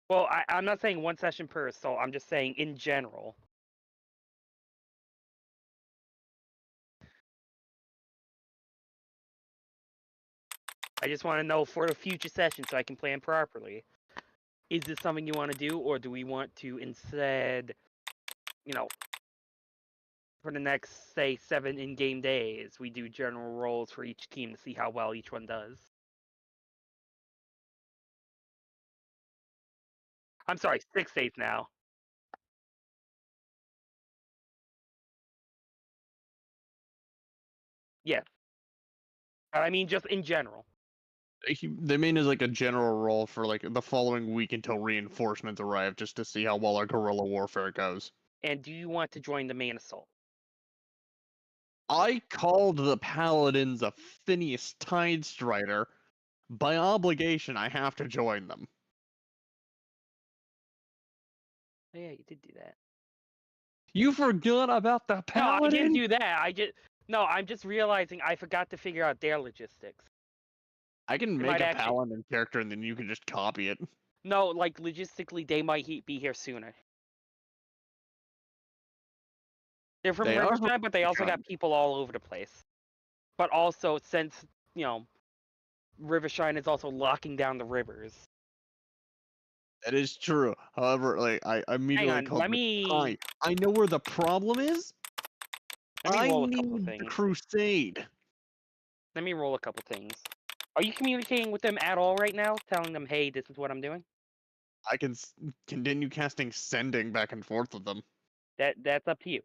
Well, I'm not saying one session per assault. I'm just saying in general. I just want to know for the future session so I can plan properly. Is this something you want to do, or do we want to instead, for the next, say, 7 in-game days, we do general roles for each team to see how well each one does? I'm sorry, 6 days now. Yes. I mean, just in general. They mean as like a general role for like the following week until reinforcements arrive, just to see how well our guerrilla warfare goes. And do you want to join the main assault? I called the paladins a Phineas Tidestrider. By obligation, I have to join them. Oh, yeah, you did do that. You forgot about the No, paladin? I didn't do that. I'm just realizing I forgot to figure out their logistics. I can They make might a actually- paladin character and then you can just copy it. No, like logistically, they might be here sooner. They're from They are from Riverside, but they also got Riverside. people all over the place. But also, since Riverside is also locking down the rivers. That is true. However, like I immediately on, called let them, me- "Hi, I know where the problem is. Let me I roll a couple need the things. crusade." Let me roll a couple things. Are you communicating with them at all right now? Telling them, hey, this is what I'm doing? I can continue casting sending back and forth with them. That's up to you.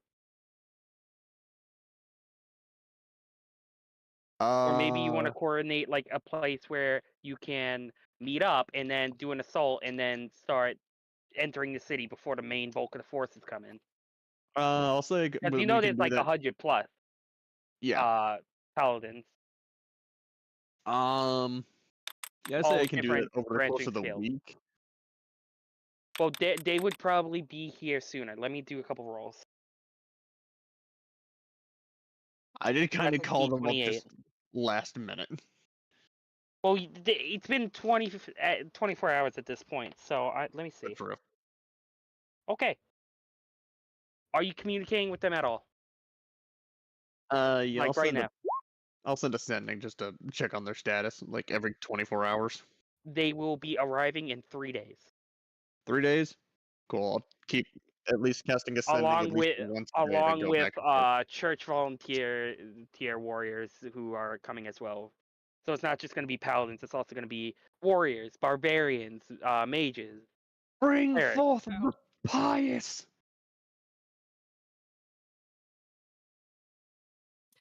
Or maybe you want to coordinate like a place where you can meet up and then do an assault and then start entering the city before the main bulk of the forces come in. I'll say Because we you know can there's do like that. 100 plus Yeah. paladins. Yeah, I say all I can do that different over the course branching of the skills. week. Well, they would probably be here sooner. Let me do a couple rolls. I did kind of That's a call them up D28. just last minute. Well, it's been 24 hours at this point, so let me see. For real. Okay. Are you communicating with them at all? Yeah, Like right now? I'll send a sending just to check on their status, like every 24 hours. They will be arriving in 3 days. 3 days? Cool. I'll keep at least casting a sending at least once a day to go back and forth. Church volunteer tier warriors who are coming as well. So it's not just going to be paladins, it's also going to be warriors, barbarians, mages. Bring Clerics. forth the pious!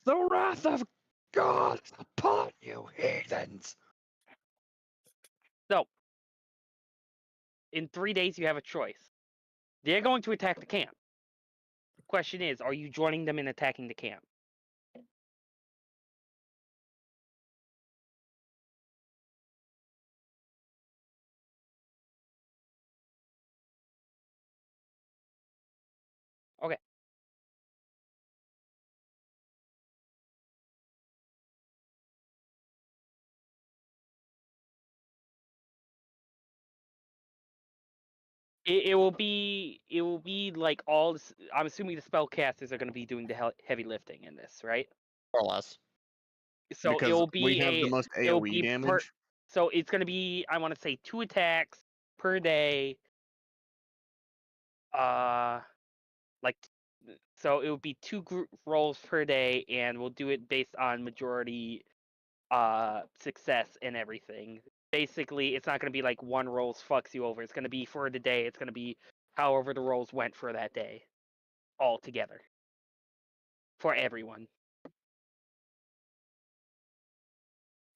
The wrath of God is upon you, heathens! So, in 3 days, you have a choice. They're going to attack the camp. The question is, are you joining them in attacking the camp? Okay. It will be like all this, I'm assuming the spellcasters are going to be doing the heavy lifting in this, right? More or less. So Because it'll be we have the most AoE damage. So it's going to be, I want to say, 2 attacks per day. So it would be 2 group rolls per day, and we'll do it based on majority success and everything. Basically, it's not going to be like one rolls fucks you over. It's going to be for the day. It's going to be however the rolls went for that day, all together for everyone.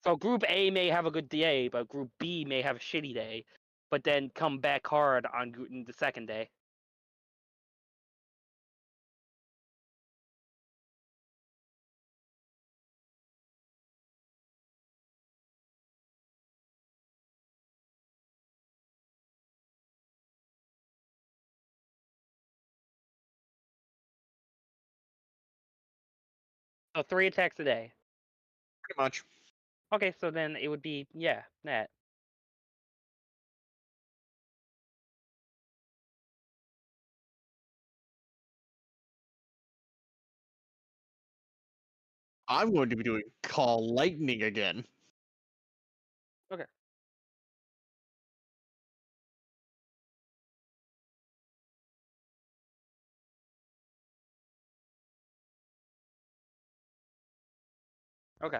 So Group A may have a good day, but Group B may have a shitty day, but then come back hard on the second day. So 3 attacks a day. Pretty much. Okay, so then it would be, yeah, that. I'm going to be doing Call Lightning again. Okay. Okay.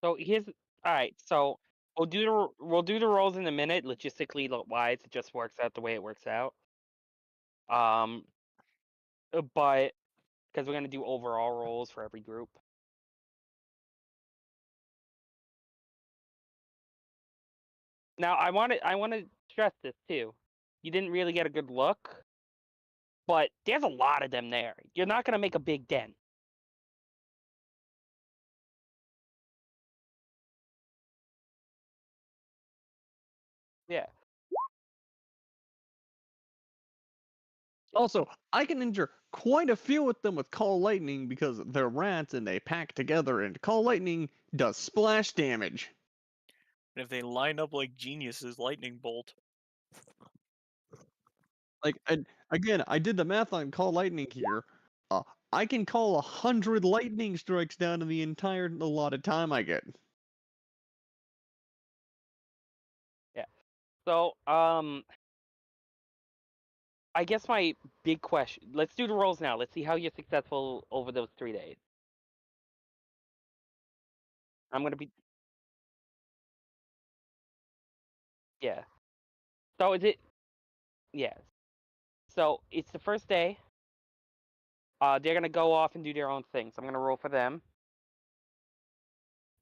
So here's all right. So we'll do the rolls in a minute. Logistically wise, it just works out the way it works out. But because we're gonna do overall rolls for every group. Now I want to stress this too. You didn't really get a good look, but there's a lot of them there. You're not gonna make a big dent. Yeah. Also, I can injure quite a few with them with Call Lightning because they're rats and they pack together, and Call Lightning does splash damage. And if they line up like geniuses, lightning bolt. Like, and again, I did the math on Call Lightning here. I can call 100 lightning strikes down in the entire allotted time I get. Yeah. So I guess my big question. Let's do the rolls now. Let's see how you're successful over those 3 days. I'm gonna be. Yeah. So is it? Yeah. So it's the first day. They're gonna go off and do their own things. I'm gonna roll for them.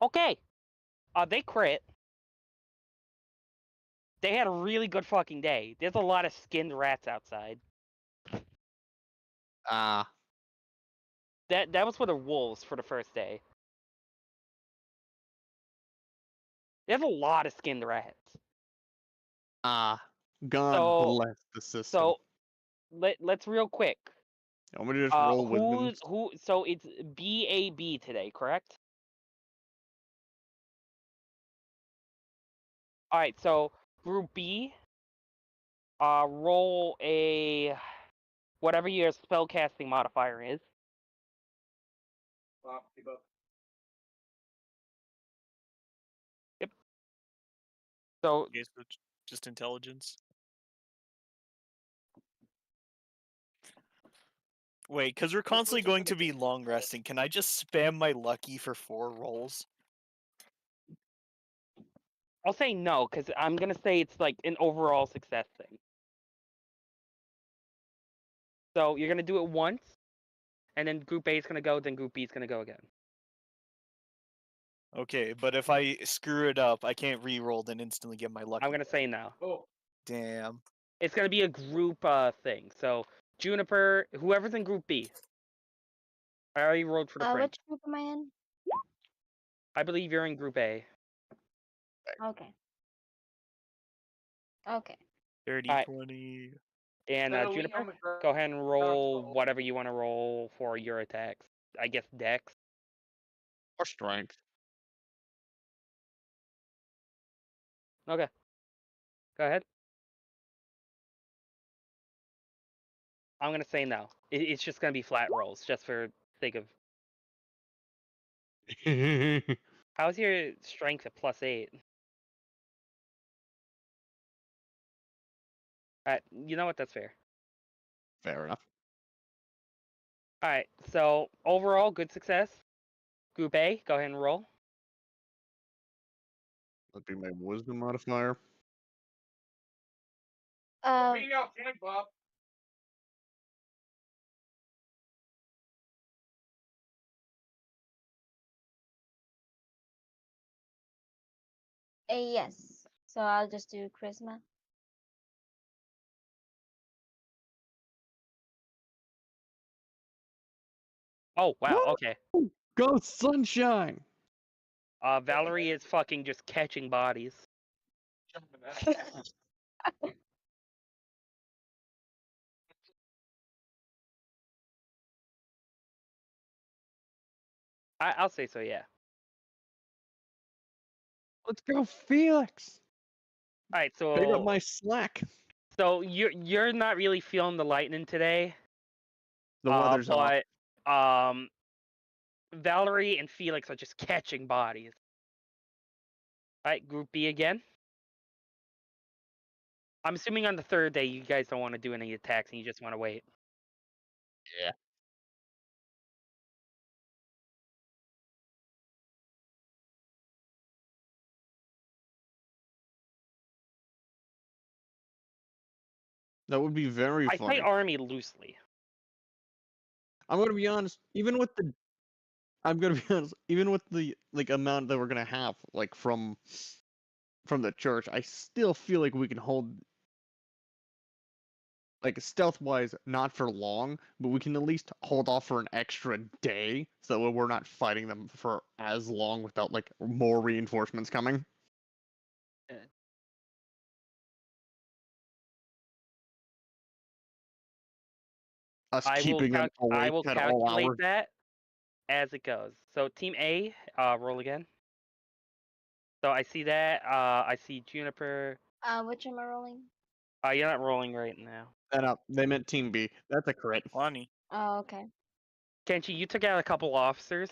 Okay. They crit. They had a really good fucking day. There's a lot of skinned rats outside. Ah, That was for the wolves for the first day. There's a lot of skinned rats. God So- bless the system. So let's real quick. I'm gonna just roll with them. So it's BAB today, correct? All right. So Group B, roll a whatever your spellcasting modifier is. Yep. So Okay, so just intelligence. Wait, because we're constantly going to be long resting. Can I just spam my lucky for 4 rolls? I'll say no because I'm gonna say it's like an overall success thing. So you're gonna do it once, and then Group A is gonna go, then Group B is gonna go again. Okay, but if I screw it up, I can't re-roll then instantly get my lucky. I'm gonna say no. Oh, Damn. It's gonna be a group thing. So Juniper, whoever's in Group B. I already rolled for the print. Which group am I in? I believe you're in Group A. Okay. Okay. 30, Alright. 20. And Instead of leaning Juniper, on the ground, go ahead and roll roll. whatever you want to roll for your attacks. I guess Dex. Or strength. Okay. Go ahead. I'm gonna say no. It's just gonna be flat rolls, just for sake of. How's your strength at +8? You know what? That's fair. Fair enough. All right. So overall, good success. Group A, go ahead and roll. That'd be my wisdom modifier. Being out camp, Bob. A yes. So I'll just do charisma. Oh wow. Woo! Okay. Go sunshine! Valerie is fucking just catching bodies. Jumping that. I'll say so. Yeah. Let's go, Felix! All right. Pick up So my slack. so you're not really feeling the lightning today. The weather's off. But Valerie and Felix are just catching bodies. All right. Group B again. I'm assuming on the third day you guys don't want to do any attacks and you just want to wait. Yeah. That would be very I funny. say army loosely. I'm gonna be honest, even with the amount that we're gonna have, like from the church, I still feel like we can hold, like, stealth wise, not for long, but we can at least hold off for an extra day so that we're not fighting them for as long without like more reinforcements coming. Us keeping them I awake will at all calculate hours. that as it goes. So Team A, roll again. So I see that. I see Juniper. Which am I rolling? You're not rolling right now. That up. They meant Team B. That's a crit. 20. Oh, okay. Kenshi, you took out a couple officers.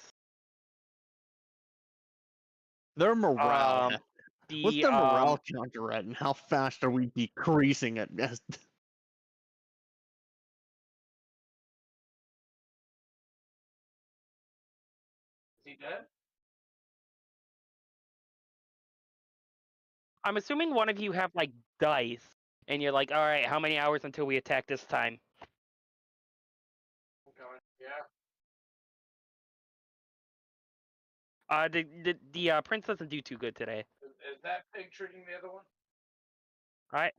Their morale. Um, What's the their morale counter at, and how fast are we decreasing it? Is he dead? I'm assuming one of you have like dice, and you're like, all right, how many hours until we attack this time? Okay. Yeah. The prince doesn't do too good today. Is that pig treating the other one? All right.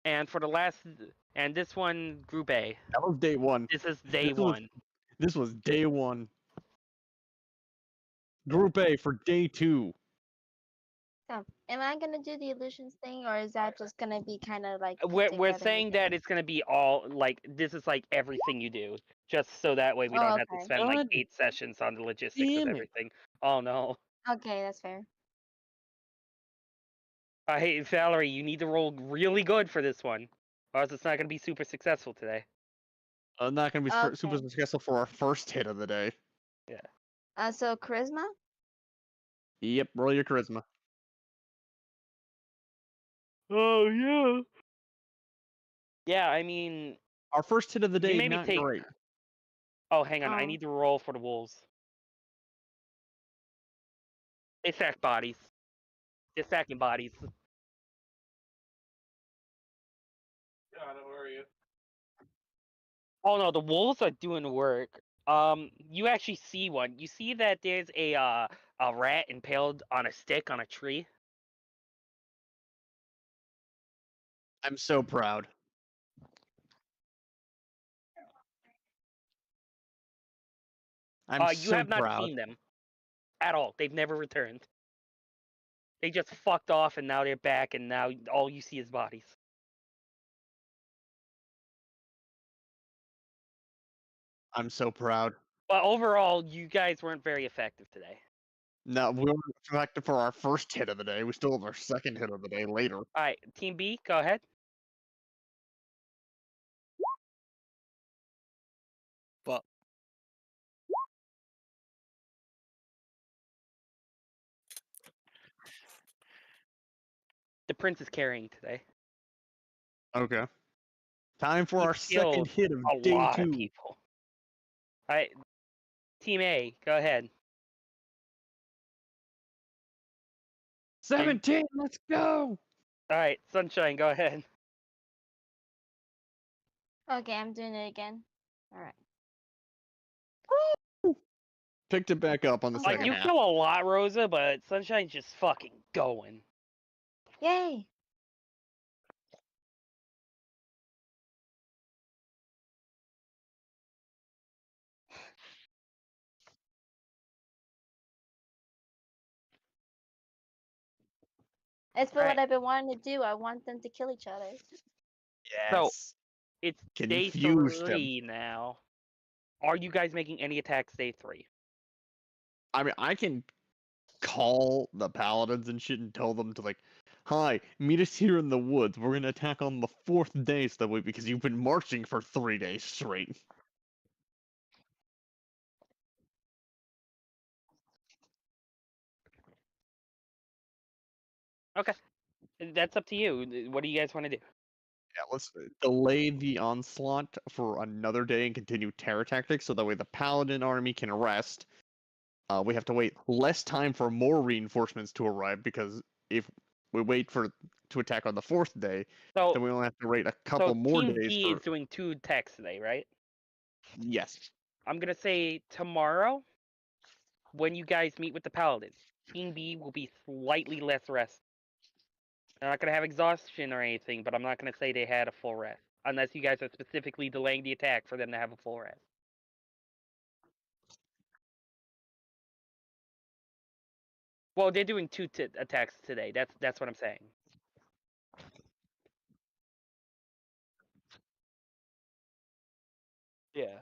And for the last, and this one, Group A. That was day one. This is day This was- one. This was day one. Group A for day 2. So, am I gonna do the illusions thing, or is that just gonna be kind of like? put We're together saying that again? it's gonna be all like this is like everything you do, just so that way we Oh, don't have to okay. spend like God 8 sessions on the logistics of damn it. everything. Oh no. Okay, that's fair. Hey Valerie, you need to roll really good for this one, or else it's not gonna be super successful today. Not gonna be super Okay. successful for our first hit of the day. So charisma. Yep, roll your charisma. Oh yeah. Yeah, I mean, Our first hit of the you day, maybe not take. great. Oh, hang on, I Oh. need to roll for the wolves. They stack bodies. They're stacking bodies. Yeah, I know where he is. Oh no, the wolves are doing work. You actually see one. You see that there's a rat impaled on a stick on a tree. I'm so proud. I'm You so have not proud. seen them at all. They've never returned. They just fucked off, and now they're back, and now all you see is bodies. I'm so proud. But overall, you guys weren't very effective today. No, we were effective for our first hit of the day. We still have our second hit of the day later. All right, Team B, go ahead. But The Prince is carrying today. Okay. Time for He our second killed hit of a day lot of 2. people. All right, Team A, go ahead. 17, let's go! All right, Sunshine, go ahead. Okay, I'm doing it again. All right. Picked it back up on the Like, second You half. kill a lot, Rosa, but Sunshine's just fucking going. Yay! It's for Alright. what I've been wanting to do. I want them to kill each other. Yes. It's Can you day fuse them? 3 now. Are you guys making any attacks day 3? I mean, I can call the paladins and shit and tell them to like, hi, meet us here in the woods. We're gonna attack on the 4th day, so that way, because you've been marching for 3 days straight. Okay. That's up to you. What do you guys want to do? Yeah, let's delay the onslaught for another day and continue terror tactics, so that way the paladin army can rest. We have to wait less time for more reinforcements to arrive, because if we wait to attack on the 4th day, So, then we only have to wait a couple more Team days B for. is doing 2 attacks today, right? Yes. I'm gonna say tomorrow, when you guys meet with the paladins, Team B will be slightly less rest. They're not gonna have exhaustion or anything, but I'm not gonna say they had a full rest, unless you guys are specifically delaying the attack for them to have a full rest. Well, they're doing 2 attacks today. That's what I'm saying. Yeah.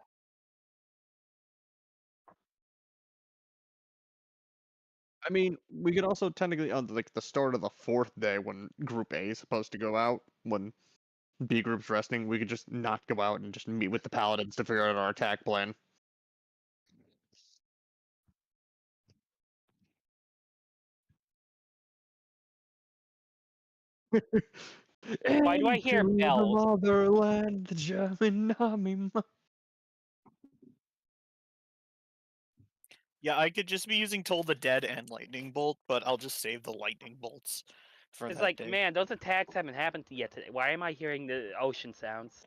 I mean, we could also technically on like the start of the 4th day, when Group A is supposed to go out, when B group's resting, we could just not go out and just meet with the paladins to figure out our attack plan. Why do I hear Into the bells? motherland, the German army. yeah, I could just be using Toll the Dead and Lightning Bolt, but I'll just save the Lightning Bolts for It's that like, day. man, those attacks haven't happened yet today. Why am I hearing the ocean sounds?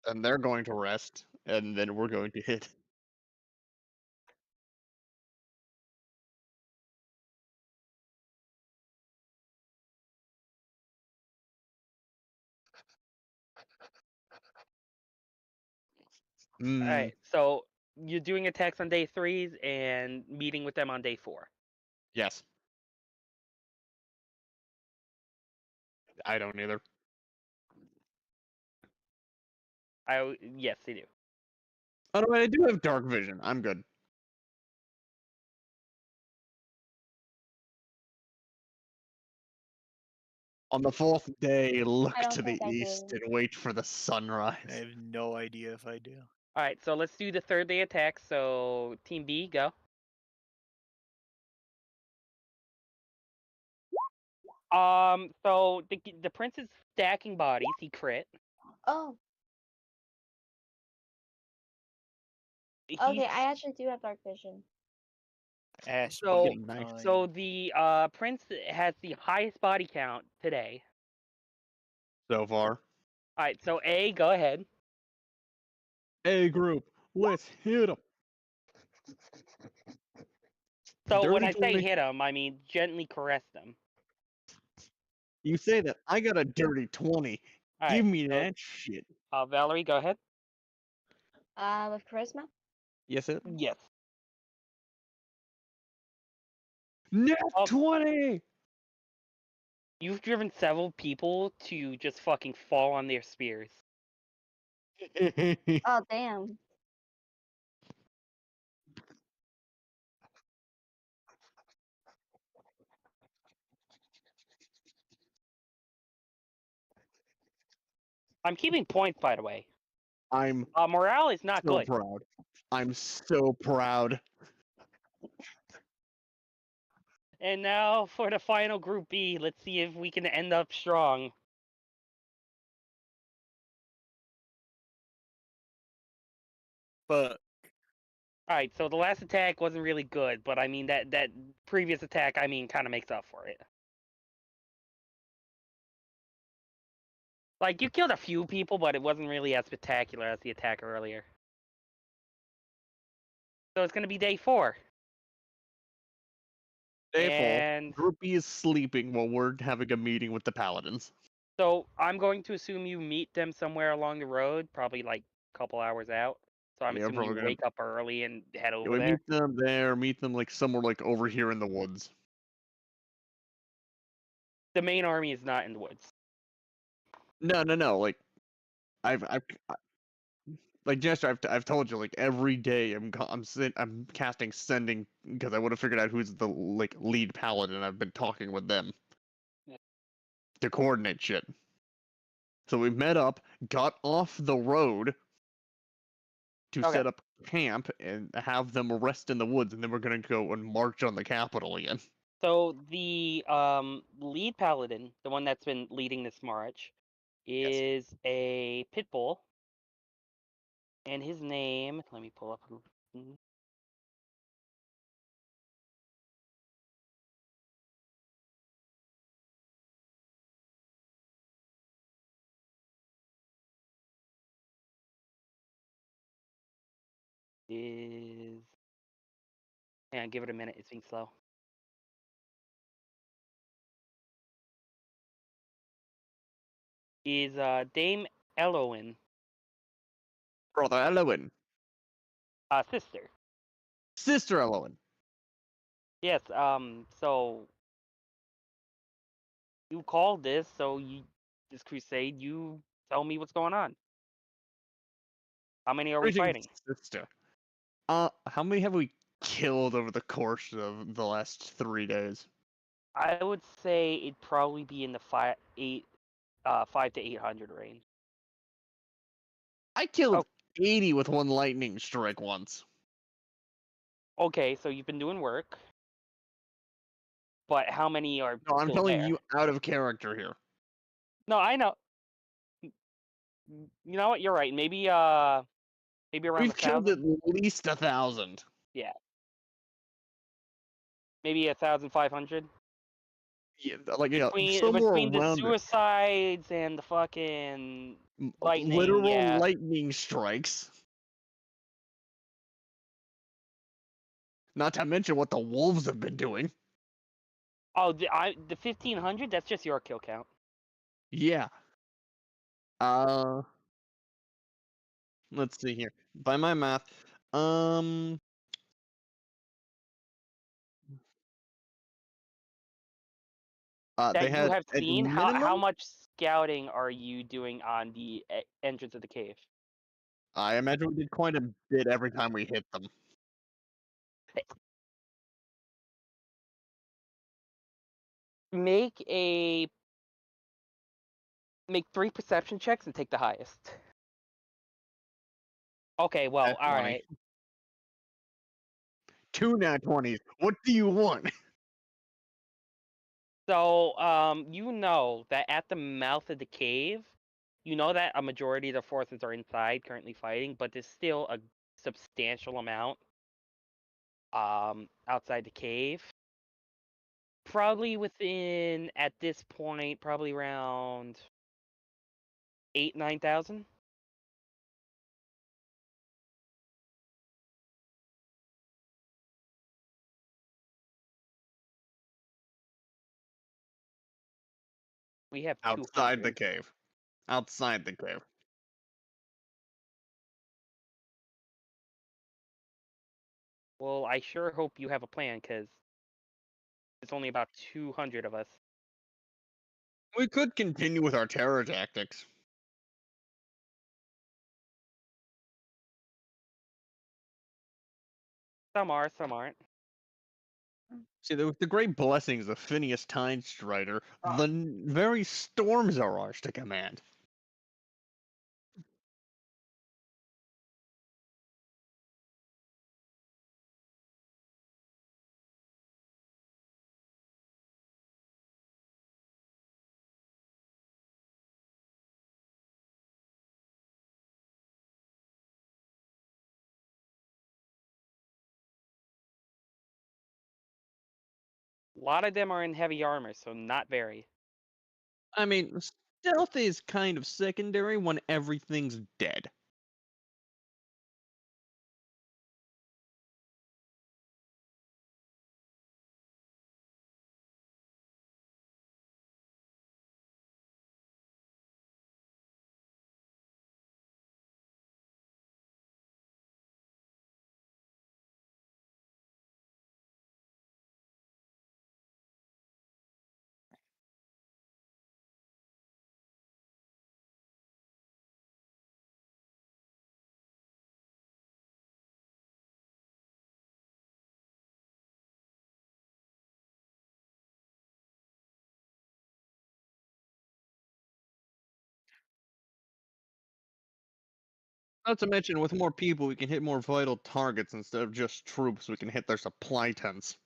And they're going to rest, and then we're going to hit. All right, so you're doing attacks on day 3s and meeting with them on day 4. Yes. I don't either. Yes, they do. Oh, no, I do have dark vision. I'm good. On the 4th day, look I don't to the think I east do. and wait for the I sunrise. have no idea if I do. All right, so let's do the 3rd day attack. So Team B, go. So the prince is stacking bodies. He crit. Oh, He's, okay. I actually do have dark vision. Ash So- being nice. kind. So the prince has the highest body count today. So far. All right, so A, go ahead. A group, let's hit them. So when Dirty I say 20. hit him, I mean gently caress them. You say that. I got a dirty 20. All Give right, me so, that shit. Valerie, go ahead. With charisma. Yes, it. Yes. Net Oh. 20! You've driven several people to just fucking fall on their spears. Oh damn. I'm keeping points, by the way. I'm Morale is not so good. proud. I'm so proud. And now for the final Group B. Let's see if we can end up strong. But All right, so the last attack wasn't really good, but I mean that previous attack, I mean, kind of makes up for it. Like, you killed a few people, but it wasn't really as spectacular as the attack earlier. So it's gonna be day 4. Day And 4. Group B is sleeping while we're having a meeting with the paladins. so I'm going to assume you meet them somewhere along the road, probably like a couple hours out. So I'm Yeah, assuming probably you gonna- wake up early and head Yeah, over we there. meet them there, meet them like somewhere like over here in the woods. The main army is not in the woods. No. Like, like Jaster, I've told you, like every day I'm casting sending because I would have figured out who's the like lead paladin. I've been talking with them to coordinate shit. So we met up, got off the road to Okay. set up camp and have them rest in the woods, and then we're gonna go and march on the capital again. So the lead paladin, the one that's been leading this march, is a pit bull, and his name. Let me pull up who. Is. Yeah, give it a minute. It's being slow. Is Dame Elowen, Brother Elowen, sister. sister Elowen. Yes. So you called this, so this crusade. You tell me what's going on. How many are we fighting? Sister. How many have we killed over the course of the last 3 days? I would say it'd probably be in the 5 to 800 range. I killed Oh. 80 with one lightning strike once. Okay, so you've been doing work, but how many are No, I'm still telling there? you out of character here. No, I know. You know what? You're right. Maybe maybe around We've killed 1,000. at least 1,000. Yeah. Maybe 1,500. Yeah, like Between somewhere the around it. suicides and the fucking lightning, Literal yeah. lightning strikes. Not to mention what the wolves have been doing. Oh, the 1,500. That's just your kill count. Yeah. Let's see here. By my math, That they you had have at seen. How minimum. much scouting are you doing on the entrance of the cave? I imagine we did quite a bit every time we hit them. Make 3 perception checks and take the highest. Okay, well, Nat all 20. right. 2 nat 20s. What do you want? So, you know that at the mouth of the cave, you know that a majority of the forces are inside currently fighting, but there's still a substantial amount outside the cave. Probably within, at this point, probably around 9,000. We have Outside the 200. cave. Outside the cave. Well, I sure hope you have a plan, because it's only about 200 of us. We could continue with our terror tactics. Some are, some aren't. See, the great blessings of Phineas Timestrider, Ah. the very storms are ours to command. A lot of them are in heavy armor, so not very. I mean, stealth is kind of secondary when everything's dead. Not to mention, with more people, we can hit more vital targets instead of just troops. We can hit their supply tents.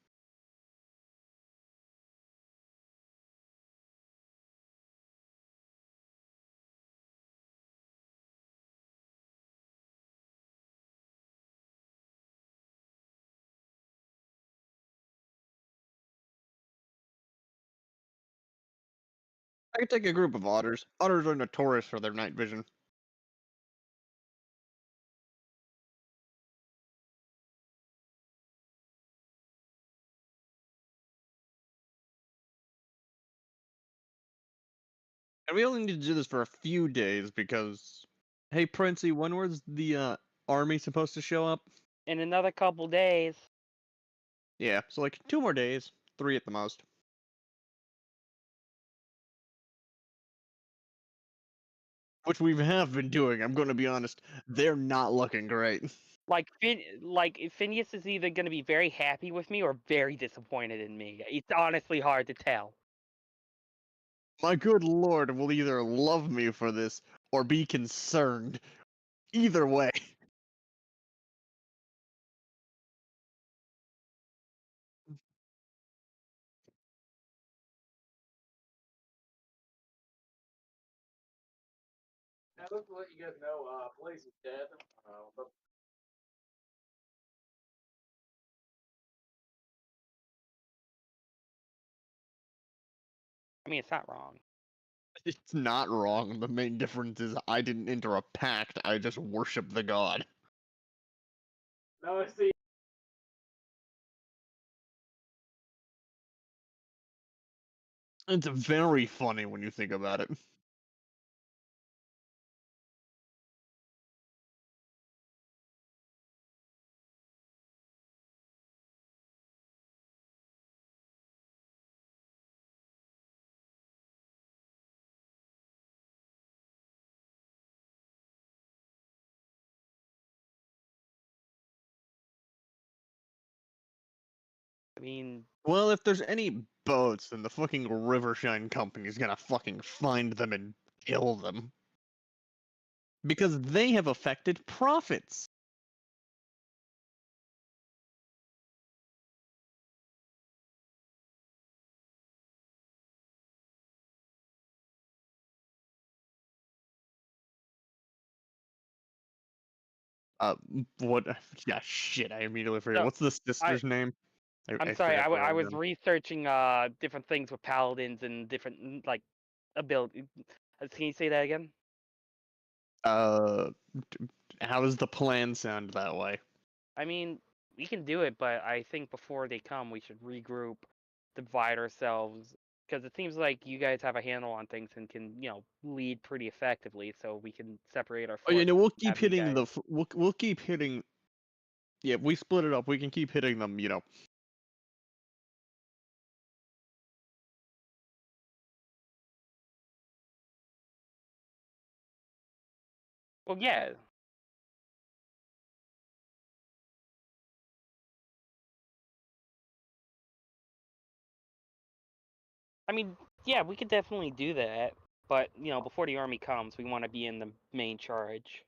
I could take a group of otters. Otters are notorious for their night vision. And we only need to do this for a few days because, hey, Princey, when was the army supposed to show up? In another couple days. Yeah, so like 2 more days, 3 at the most. Which we have been doing. I'm going to be honest, they're not looking great. Like Phineas is either going to be very happy with me or very disappointed in me. It's honestly hard to tell. My good lord will either love me for this or be concerned. Either way. Now, just to let you guys know, Blaze is dead. But I mean, it's not wrong. It's not wrong. The main difference is I didn't enter a pact, I just worship the god. no, see, It's very funny when you think about it. I mean, Well, if there's any boats, then the fucking Rivershine Company's gonna fucking find them and kill them. Because they have affected profits. What? Yeah, shit, I immediately forget. No, What's the sister's name? I'm I sorry. forgot to I write was down. researching different things with paladins and different like ability. Can you say that again? Uh, how does the plan sound that way? I mean, we can do it, but I think before they come, we should regroup, divide ourselves, because it seems like you guys have a handle on things and can, lead pretty effectively. So we can separate our Oh, yeah, forces. no, we'll and keep have you hitting guys- we'll keep hitting. Yeah, if we split it up, we can keep hitting them. Well, yeah. I mean, yeah, we could definitely do that. But before the army comes, we want to be in the main charge.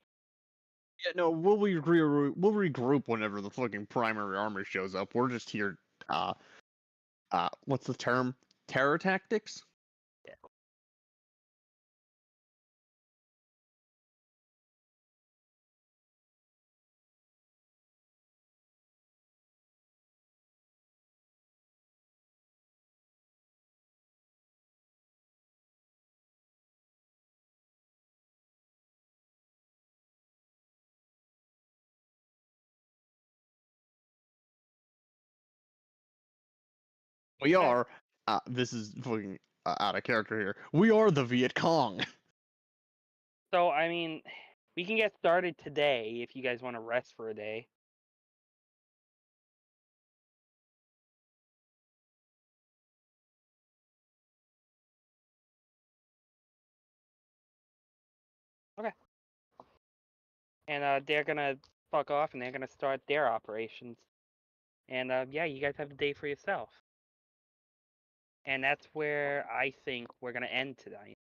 Yeah, no, we'll regroup whenever the fucking primary army shows up. We're just here. What's the term? Terror tactics. Yeah. We are. This is fucking out of character here. We are the Viet Cong. So I mean, we can get started today if you guys want to rest for a day. Okay. And they're gonna fuck off and they're gonna start their operations. And yeah, you guys have the day for yourself. And that's where I think we're gonna end tonight.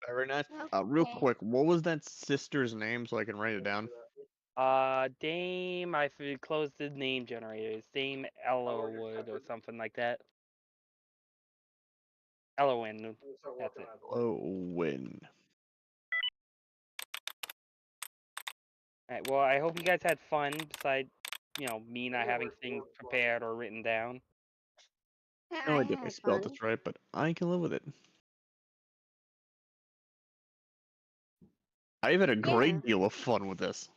Very nice. Real Okay. quick, what was that sister's name so I can write it down? Dame, closed the name generators. Dame Ellowood or something like that. Ellowin, that's it. Owen. Alright, well, I hope you guys had fun, besides, me not having things prepared or written down. No I idea if I had spelled fun. this right, but I can live with it. I've had a great deal of fun with this.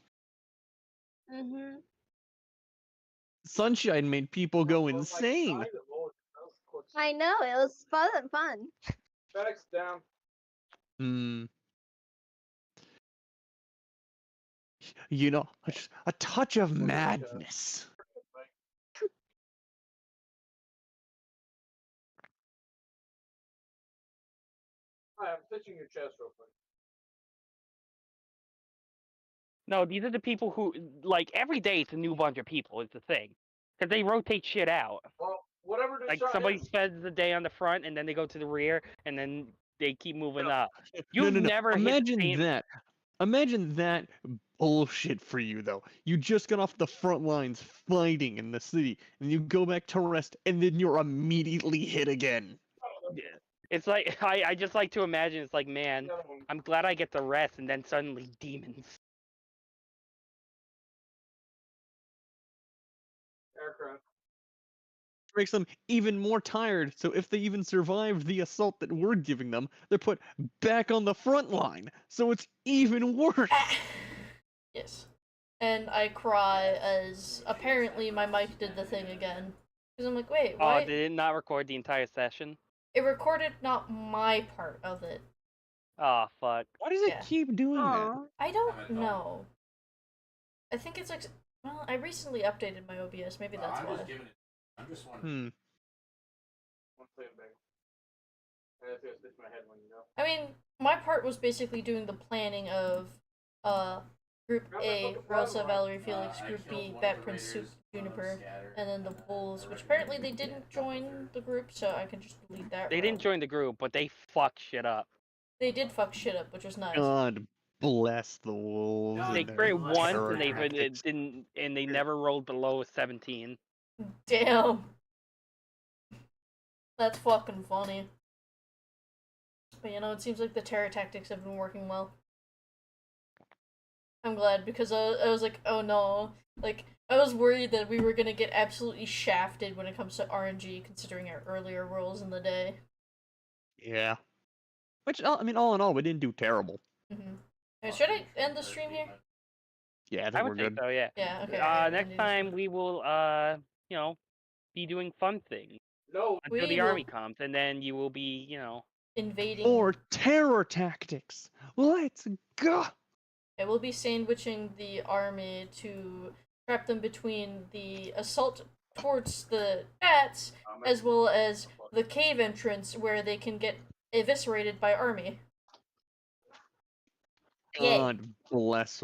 Mhm. Sunshine made people go insane. I know it was fun. FedEx down. Hmm. Just a touch of madness. Hi, I'm stitching your chest real quick. No, these are the people who, like, every day it's a new bunch of people, is the thing. Because they rotate shit out. Well, whatever the Like, shot somebody is. spends the day on the front, and then they go to the rear, and then they keep moving up. No, You've no. never hit the Imagine same... that. Imagine that bullshit for you, though. You just got off the front lines fighting in the city, and you go back to rest, and then you're immediately hit again. Yeah. It's like, I just like to imagine, it's like, man, I'm glad I get to rest, and then suddenly demons. Aircraft. Makes them even more tired, so if they even survive the assault that we're giving them, they're put back on the front line, so it's even worse. Yes. And I cry as apparently my mic did the thing again. Because I'm like, wait, Oh, why? did it not record the entire session? It recorded not my part of it. Oh, fuck. Why does it Yeah. keep doing that? Aw. I don't know. I think it's like, well, I recently updated my OBS. Maybe that's why. I'm just wondering. One second, babe. I have to stitch my head when you know. I mean, my part was basically doing the planning of Group A, Rosa, Valerie, Felix, Group B, Bat Prince, Soup, Juniper, and then the Bulls, which apparently they didn't join the group, so I can just delete that. They didn't join the group, but they fucked shit up. They did fuck shit up, which was nice. God bless the wolves. God They and their crit once, terror and they tactics. didn't, and they never rolled below a 17. Damn. That's fucking funny. But it seems like the terror tactics have been working well. I'm glad, because I was like, oh no. Like, I was worried that we were gonna get absolutely shafted when it comes to RNG, considering our earlier rolls in the day. Yeah. Which, I mean, all in all, we didn't do terrible. Should I end the stream here? Yeah, I I think we're would think good. so, yeah. Yeah, okay. Next time we will, be doing fun things. No. until We the will- army comes, and then you will be, invading. Or terror tactics. Let's go. It will be sandwiching the army to trap them between the assault towards the bats, as well as the cave entrance where they can get eviscerated by army. Yay. God bless